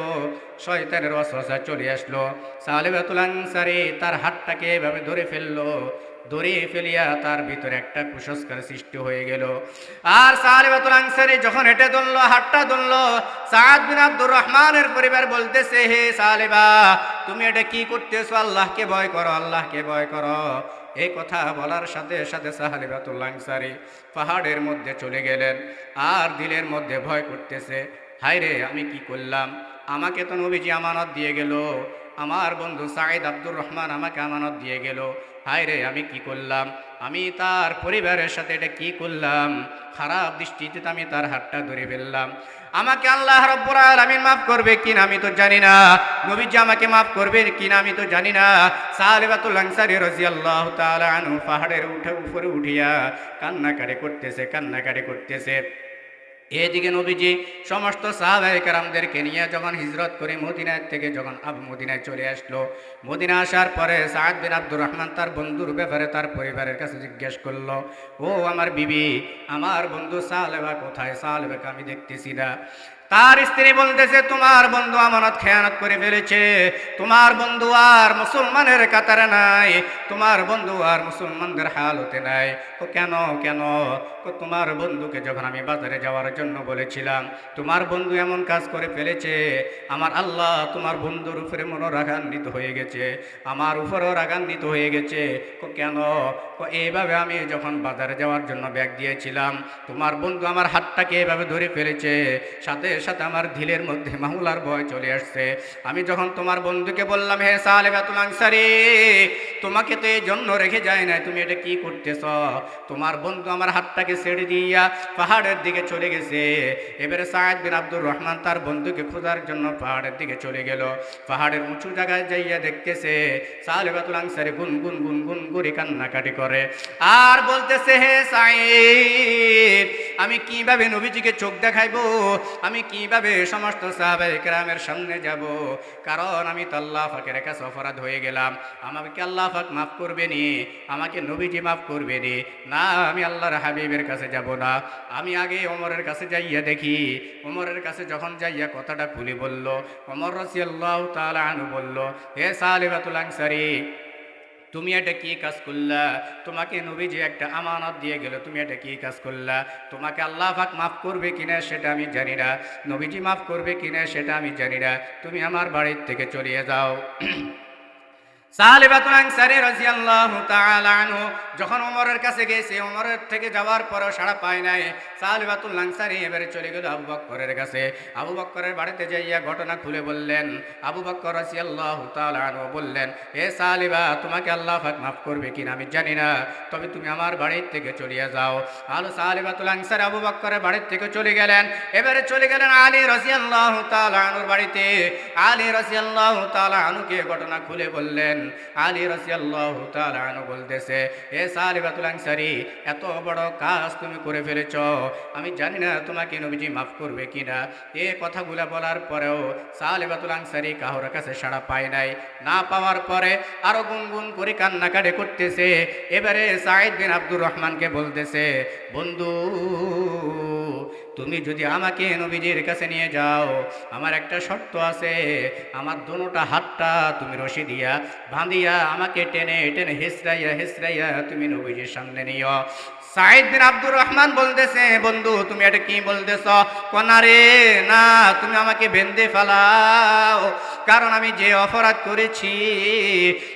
শয়তানের ওয়াসওয়াসা চলে আসলো। সালেবাতুল আনসারী তার হাতটাকে এভাবে ধরে ফেললো, ধরে ফেলিয়া তার ভিতরে একটা কুসংস্কার সৃষ্টি হয়ে গেল। আর সালেবাতুল আনসারী যখন হেঁটে ধরলো, হাতটা ধরলো, সাদ বিন আব্দুর রহমানের পরিবার বলতেছে, হে সালেবা, তুমি এটা কি করতেছো? আল্লাহকে ভয় করো, আল্লাহকে ভয় করো। এই কথা বলার সাথে সাথে সালেবাতুল আনসারী পাহাড়ের মধ্যে চলে গেলেন। আর দিলের মধ্যে ভয় করতেছে, হায় রে আমি কি করলাম? আমাকে তো নবীজি আমানত দিয়ে গেল, আমার বন্ধু সাঈদ আব্দুর রহমান আমাকে আমানত দিয়ে গেল, হায় রে আমি কি করলাম? আমি তার পরিবারের সাথে এটা কি করলাম? খারাপ দৃষ্টিতে আমি তার হাতটা ধরে ফেললাম। আমাকে আল্লাহ রাব্বুল আলামিন মাফ করবে কিনা আমি তো জানি না, নবীজি আমাকে মাফ করবে কিনা আমি তো জানি না। সালেবাতুল আনসারী রাদিয়াল্লাহু তাআলা আনহু পাহাড়ের উপরে উঠিয়া কান্নাকাটি করতেছে। এদিকে নবীজি সমস্ত সাহাবায়ে কেরামদেরকে নিয়ে যখন হিজরত করে মদিনার থেকে যখন মদিনায় চলে আসলো, মদিনা আসার পরে সাদ বিন আব্দুর রহমান তার বন্ধুর ব্যাপারে তার পরিবারের কাছে জিজ্ঞেস করলো, ও আমার বিবি, আমার বন্ধু সালেবা কোথায়? সালেবাকে আমি দেখতেছি না। তার স্ত্রী বলতেছে, তোমার বন্ধু আমানত খেয়ানত করে ফেলেছে, তোমার বন্ধু আর মুসলমানের কাতারে নাই, তোমার বন্ধু আর মুসলমানদের হালতে নাই। ও কেন কেন? তোমার বন্ধুকে যখন আমি বাজারে যাওয়ার জন্য বলেছিলাম, তোমার বন্ধু এমন কাজ করে ফেলেছে, আমার আল্লাহ তোমার বন্ধুর উপরে রাগান্বিত হয়ে গেছে, আমার উপরেও রাগান্বিত হয়ে গেছে। কেন? এইভাবে আমি যখন বাজারে যাওয়ার জন্য ব্যাগ দিয়েছিলাম, তোমার বন্ধু আমার হাতটাকে এভাবে ধরে ফেলেছে, সাথে সাথে আমার দিলের মধ্যে মামলার ভয় চলে আসছে। আমি যখন তোমার বন্ধুকে বললাম, হে সালেবাতুল আনসারী, তোমাকে তো এই জন্য রেখে যায় না, তুমি এটা কি করতেছ? তোমার বন্ধু আমার হাতটাকে ছেড়ে দিয়া পাহাড়ের দিকে চলে গেছে। এবারে সায়েদ বিন আব্দুর রহমান তার বন্ধুকে খোঁজার জন্য পাহাড়ের দিকে চলে গেল। পাহাড়ের উঁচু জায়গায় যাইয়া দেখতেছে সালেবাতুল আনসারী গুনগুন গুনগুন করে কান্নাকাটি করে আর বলতেছে, হে সাইদ, আমি কিভাবে নবীজিকে চোখ দেখাইবো, আমি কিভাবে সমস্ত সাহাবায়ে কেরামের সামনে যাব? কারণ আমি তো আল্লাহ পাকের কাছে অপরাধ হয়ে গেলাম, আমাকে আল্লাহ পাক মাফ করবেনি, আমাকে নবীজি মাফ করবেনি না, আমি আল্লাহর হাবিবের কাছে যাব না। আমি আগে ওমরের কাছে যাইয়া দেখি। ওমরের কাছে যখন যাইয়া কথাটা খুলে বলল, ওমর রাদিয়াল্লাহু তাআলা আনহু বলল, হে সালেবাতুল আনসারী, তুমি এটা কি কাজ করলা? তোমাকে নবীজি একটা আমানত দিয়ে গেল, তুমি এটা কি কাজ করলা? তোমাকে আল্লাহ পাক মাফ করবে কিনা সেটা আমি জানি না, নবীজি মাফ করবে কিনা সেটা আমি জানি না, তুমি আমার বাড়ির থেকে চলে যাও। সালেবাতুল আনসারী রাদিয়াল্লাহু তাআলা আনহু যখন ওমরের কাছে গেছে, ওমরের থেকে যাওয়ার পরও সাড়া পায় নাই। সালেবাতুল আনসারী এবারে চলে গেল আবু বকরের কাছে। আবু বকরের বাড়িতে যাইয়া ঘটনা খুলে বললেন। আবু বকর রাদিয়াল্লাহু তাআলা আনহু বললেন, হে সালেবা, তোমাকে আল্লাহ পাক মাফ করবে কিনা আমি জানি না, তবে তুমি আমার বাড়ির থেকে চলে যাও। আলো সালেবাতুল আনসারী আবু বকরের বাড়ির থেকে চলে গেলেন। এবারে চলে গেলেন আলী রাদিয়াল্লাহু তাআলা আনহুর বাড়িতে। আলী রাদিয়াল্লাহু তাআলা আনহুকে ঘটনা খুলে বললেন। আলী রাদিয়াল্লাহু তাআলা আনহু বলতেছে, হে সালেবাতুল আনসারী, এত বড় কাজ তুমি করে ফেলেছ, আমি জানি না তোমাকে নবীজি মাফ করবে কিনা। এই কথাগুলো বলার পরেও সালেবাতুল আনসারী কারোর কাছে সাড়া পায় নাই। না পাওয়ার পরে আরো গুনগুন করে কান্নাকাটি করতেছে। এবারে সাঈদ বিন আব্দুর রহমানকে বলতেছে, বন্ধু, তুমি যদি আমাকে নবীজির কাছে নিয়ে যাও, আমার একটা শর্ত আছে, আমার দোনোটা হাতটা তুমি রশি দিয়া বাঁধিয়া আমাকে টেনে টেনে হেসরাইয়া হেসরাইয়া তুমি নবীজির সামনে নিও। সাঈদ বিন আব্দুর রহমান বলতেছে, বন্ধু তুমি এটা কি বলতেছ? কনারে না, তুমি আমাকে বেঁধে ফেলাও, কারণ আমি যে অপরাধ করেছি,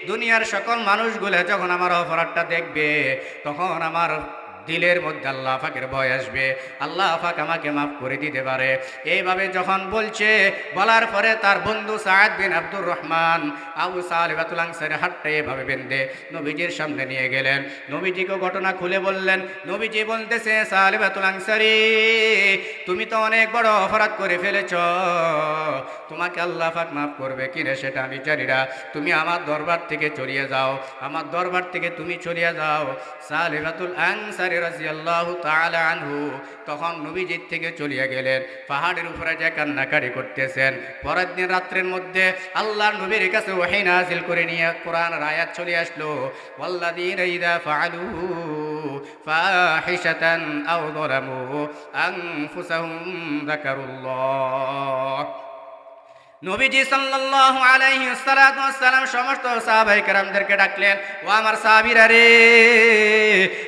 দুনিয়ার সকল মানুষগুলো যখন আমার অপরাধটা দেখবে, তখন আমার দিলের মধ্যে আল্লাহ পাকের ভয় আসবে, আল্লাহ পাক আমাকে মাফ করে দিতে পারে। এইভাবে যখন বলছে, বলার পরে তার বন্ধু সাঈদ বিন আব্দুর রহমান আবু সালেবাতুল আনসারী হাতটা এভাবে বেঁধে নবীজির সামনে নিয়ে গেলেন। নবীজিকে ঘটনা খুলে বললেন। নবীজি বলতেছে, সালেবাতুল আনসারী, তুমি তো অনেক বড় অপরাধ করে ফেলেছ, তোমাকে আল্লাহ পাক মাফ করবে কিনা সেটা আমি জানি না, তুমি আমার দরবার থেকে চলিয়ে যাও, আমার দরবার থেকে তুমি চলিয়ে যাও। সালেবাতুল আনসারী রাদিয়াল্লাহু তাআলা আনহু তখন নবীজির থেকে চলিয়ে গেলেন। পাহাড়ের উপরে যে কান্নাকাটি করতেছেন। পরের দিন রাত্রের মধ্যে আল্লাহর নবীর কাছে ওহী নাযিল করে নিয়ে কোরআনের আয়াত চলে আসলো, ওয়াল্লাযীনা ইযা ফাআলু ফাহিশাতান আও যালামু আনফুসাহুম যাকারুল্লাহ। নবীজি সাল্লাল্লাহু আলাইহি ওয়াসাল্লাম সমস্ত সাহাবায়ে কেরামদেরকে ডাকলেন, ও আমার সাহাবীরা রে,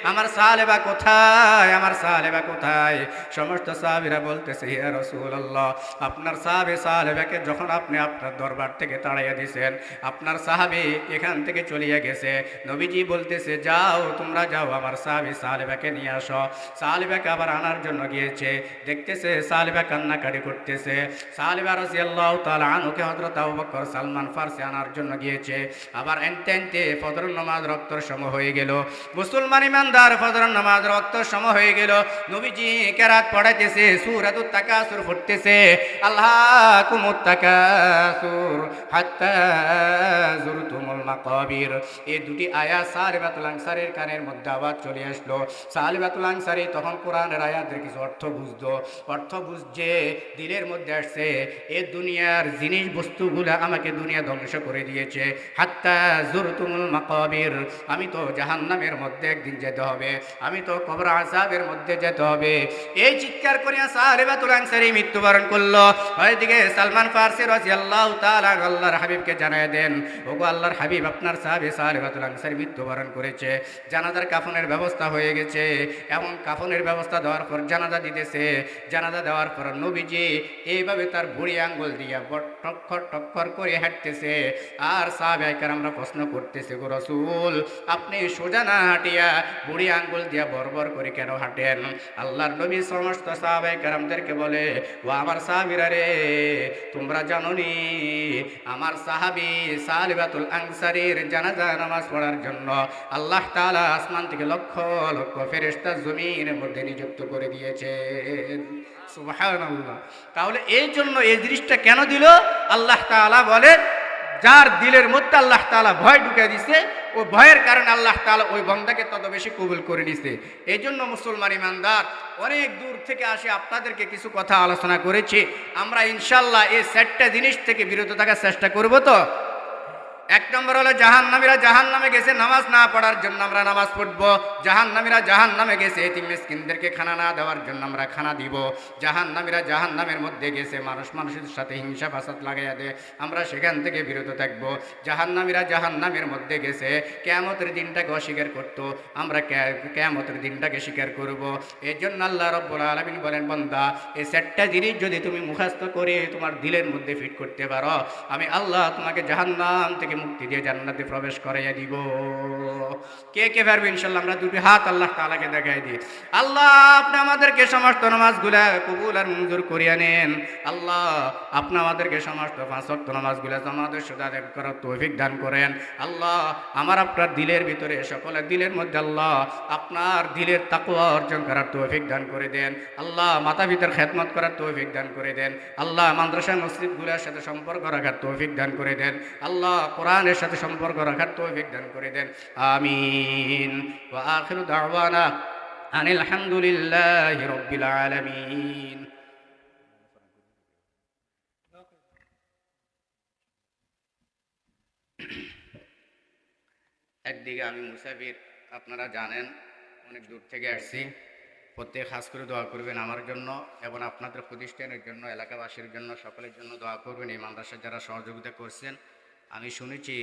আমার সালেবা কোথায়, আমার সালেবা কোথায়? সমস্ত সাহাবীরা বলতেছে, ইয়া রাসূলুল্লাহ, আপনার সাহাবী সালেবাকে যখন আপনি আপনার দরবার থেকে তাড়াইয়া দিয়েছেন, আপনার সাহাবী এখান থেকে চলিয়ে গেছে। নবীজি বলতেছে, যাও, তোমরা যাও, আমার সাহাবী সালেবাকে নিয়ে আসো। সালেবাকে আবার আনার জন্য গিয়েছে, দেখতেছে সালেবা কান্নাকাটি করতেছে। সালেবা রাদিয়াল্লাহু তাআলা আনহুকে হযরত আবু বকর সালমান ফারসি আনার জন্য গিয়েছে। আবার এনতে ফজর নামাজ রক্তর সময় হয়ে গেল। মুসলমান ইমানদার ফজর নামাজ রক্তর সময় হয়ে গেল। নবীজি কেরাত পড়াইতেছে, সূরাতুত তাকাসুর পড়তেছে, আল্লাকুমুত তাকাসুর হাত্তা যুরতুমুল মাকাবির। এই দুটি আয়াত সালেবাতুল আনসারীর কানের মধ্যে আওয়াজ চলে আসলো। সালেবাতুল আনসারী তখন কোরআনের আয়াতের কিছু অর্থ বুঝতো, অর্থ বুঝছে দিলের মধ্যে আসছে, এ দুনিয়ার জিনিস বস্তুগুলা আমাকে দুনিয়া ধ্বংস করে দিয়েছে। হাত্তা জুরতুমুল মাকাবির, আমি তো জাহান্নামের মধ্যে একদিন যেতে হবে, আমি তো কবর আযাবের মধ্যে যেতে হবে। এই চিৎকার করিয়া সাহাবাতুল আনসারী মৃত্যুবরণ করলো। ওইদিকে সালমান ফারসি রাদিয়াল্লাহু তাআলা আল্লাহর হাবিবকে জানায় দেন, ওগো আল্লাহর হাবিব, আপনার সাহাবী সাহাবাতুল আনসারী মৃত্যুবরণ করেছে, জানাজার কাফনের ব্যবস্থা হয়ে গেছে। এমন কাফনের ব্যবস্থা দেওয়ার পর জানাজা দিতেছে। জানাজা দেওয়ার পর নবীজি এইভাবে তার বুড়ি আঙ্গুল দিয়া টক্কর টক্কর করে হাঁটতেছে। আর সাহাবায়ে কেরামরা প্রশ্ন করতেছে, গো রাসূল, আপনি সোজা না হাঁটিয়া বুড়ি আঙ্গুল দিয়া বরবর করে কেন হাঁটেন? আল্লাহর নবী সমস্ত সাহাবায়ে কেরামদেরকে বলে, ও আমার সাহাবীরা রে, তোমরা জানোনি আমার সাহাবী সালিবাতুল আনসারীর জানাজা নামাজ পড়ার জন্য আল্লাহ তাআলা আসমান থেকে লক্ষ লক্ষ ফেরেশতা জমিনের মধ্যে নিযুক্ত করে দিয়েছেন। সুবহানাল্লাহ। তাহলে এই জন্য এই জিনিসটা কেন দিল? আল্লাহ তাআলা বলেন, যার দিলের মধ্যে আল্লাহ তাআলা ভয় ঢুকে দিছে, ও ভয়ের কারণে আল্লাহ তাআলা ওই বান্দাকে তত বেশি কবুল করে নিছে। এই জন্য মুসলমান ইমানদার অনেক দূর থেকে আসে আপনাদেরকে কিছু কথা আলোচনা করেছি। আমরা ইনশাল্লাহ এই 4টা জিনিস থেকে বিরত থাকার চেষ্টা করব। তো এক নম্বর হলো জাহান্নামীরা জাহান্নামে গেছে নামাজ না পড়ার জন্য আমরা নামাজ পড়ব। জাহান্নামীরা জাহান্নামে গেছে এতিম মিসকিনদেরকে খানা না দেওয়ার জন্য আমরা খানা দিব। জাহান্নামীরা জাহান্নামের মধ্যে গেছে মানুষ মানুষের সাথে হিংসা ফাসাদ লাগাইয়া দেয়, আমরা সেখান থেকে বিরত থাকব। জাহান্নামীরা জাহান্নামের মধ্যে গেছে কিয়ামতের দিনটাকে অস্বীকার করত, আমরা কিয়ামতের দিনটাকে স্বীকার করব। এই জন্য আল্লাহ রাব্বুল আলামিন বলেন, বান্দা, এই 4টা জিনিস যদি তুমি মুখস্থ করে তোমার দিলের মধ্যে ফিট করতে পারো, আমি আল্লাহ তোমাকে জাহান্নাম থেকে মুক্তি দিয়ে জান্নাতে প্রবেশ করাইয়া দিব। কে কে পারবে? ইনশাআল্লাহ আমরা দুটি হাত আল্লাহ তাআলাকে দেখাই দিই। আল্লাহ, আপনি আমাদেরকে সমস্ত নামাজগুলা কবুল আর মঞ্জুর করিয়া নেন। আল্লাহ, আপনি আমাদেরকে সমস্ত 5 ওয়াক্ত নামাজগুলা জামাতের সাথে আদায় করার তৌফিক দান করেন। আল্লাহ, আমার আপনার দিলের ভিতরে, সকলের দিলের মধ্যে আল্লাহ আপনার দিলের তাকওয়া অর্জন করার তৌফিক দান করে দেন। আল্লাহ, মাতা পিতার খেদমত করার তৌফিক দান করে দেন। আল্লাহ, মাদ্রাসা মসজিদগুলোর সাথে সম্পর্ক রাখার তৌফিক দান করে দেন। আল্লাহ, কোরআনের সাথে সম্পর্ক রাখার তৌফিক দান করে দেন। আমিন। ওয়া আখিরু দাওয়ানা আনিল হামদুলিল্লাহি রাব্বিল আলামিন। একদিকে আমি মুসাফির, আপনারা জানেন, অনেক দূর থেকে আসছি। প্রত্যেক খাস করে দোয়া করবেন আমার জন্য এবং আপনাদের প্রতিষ্ঠানের জন্য, এলাকাবাসীর জন্য, সকলের জন্য দোয়া করবেন। এই মাদ্রাসা যারা সহযোগিতা করছেন, আমি শুনেছি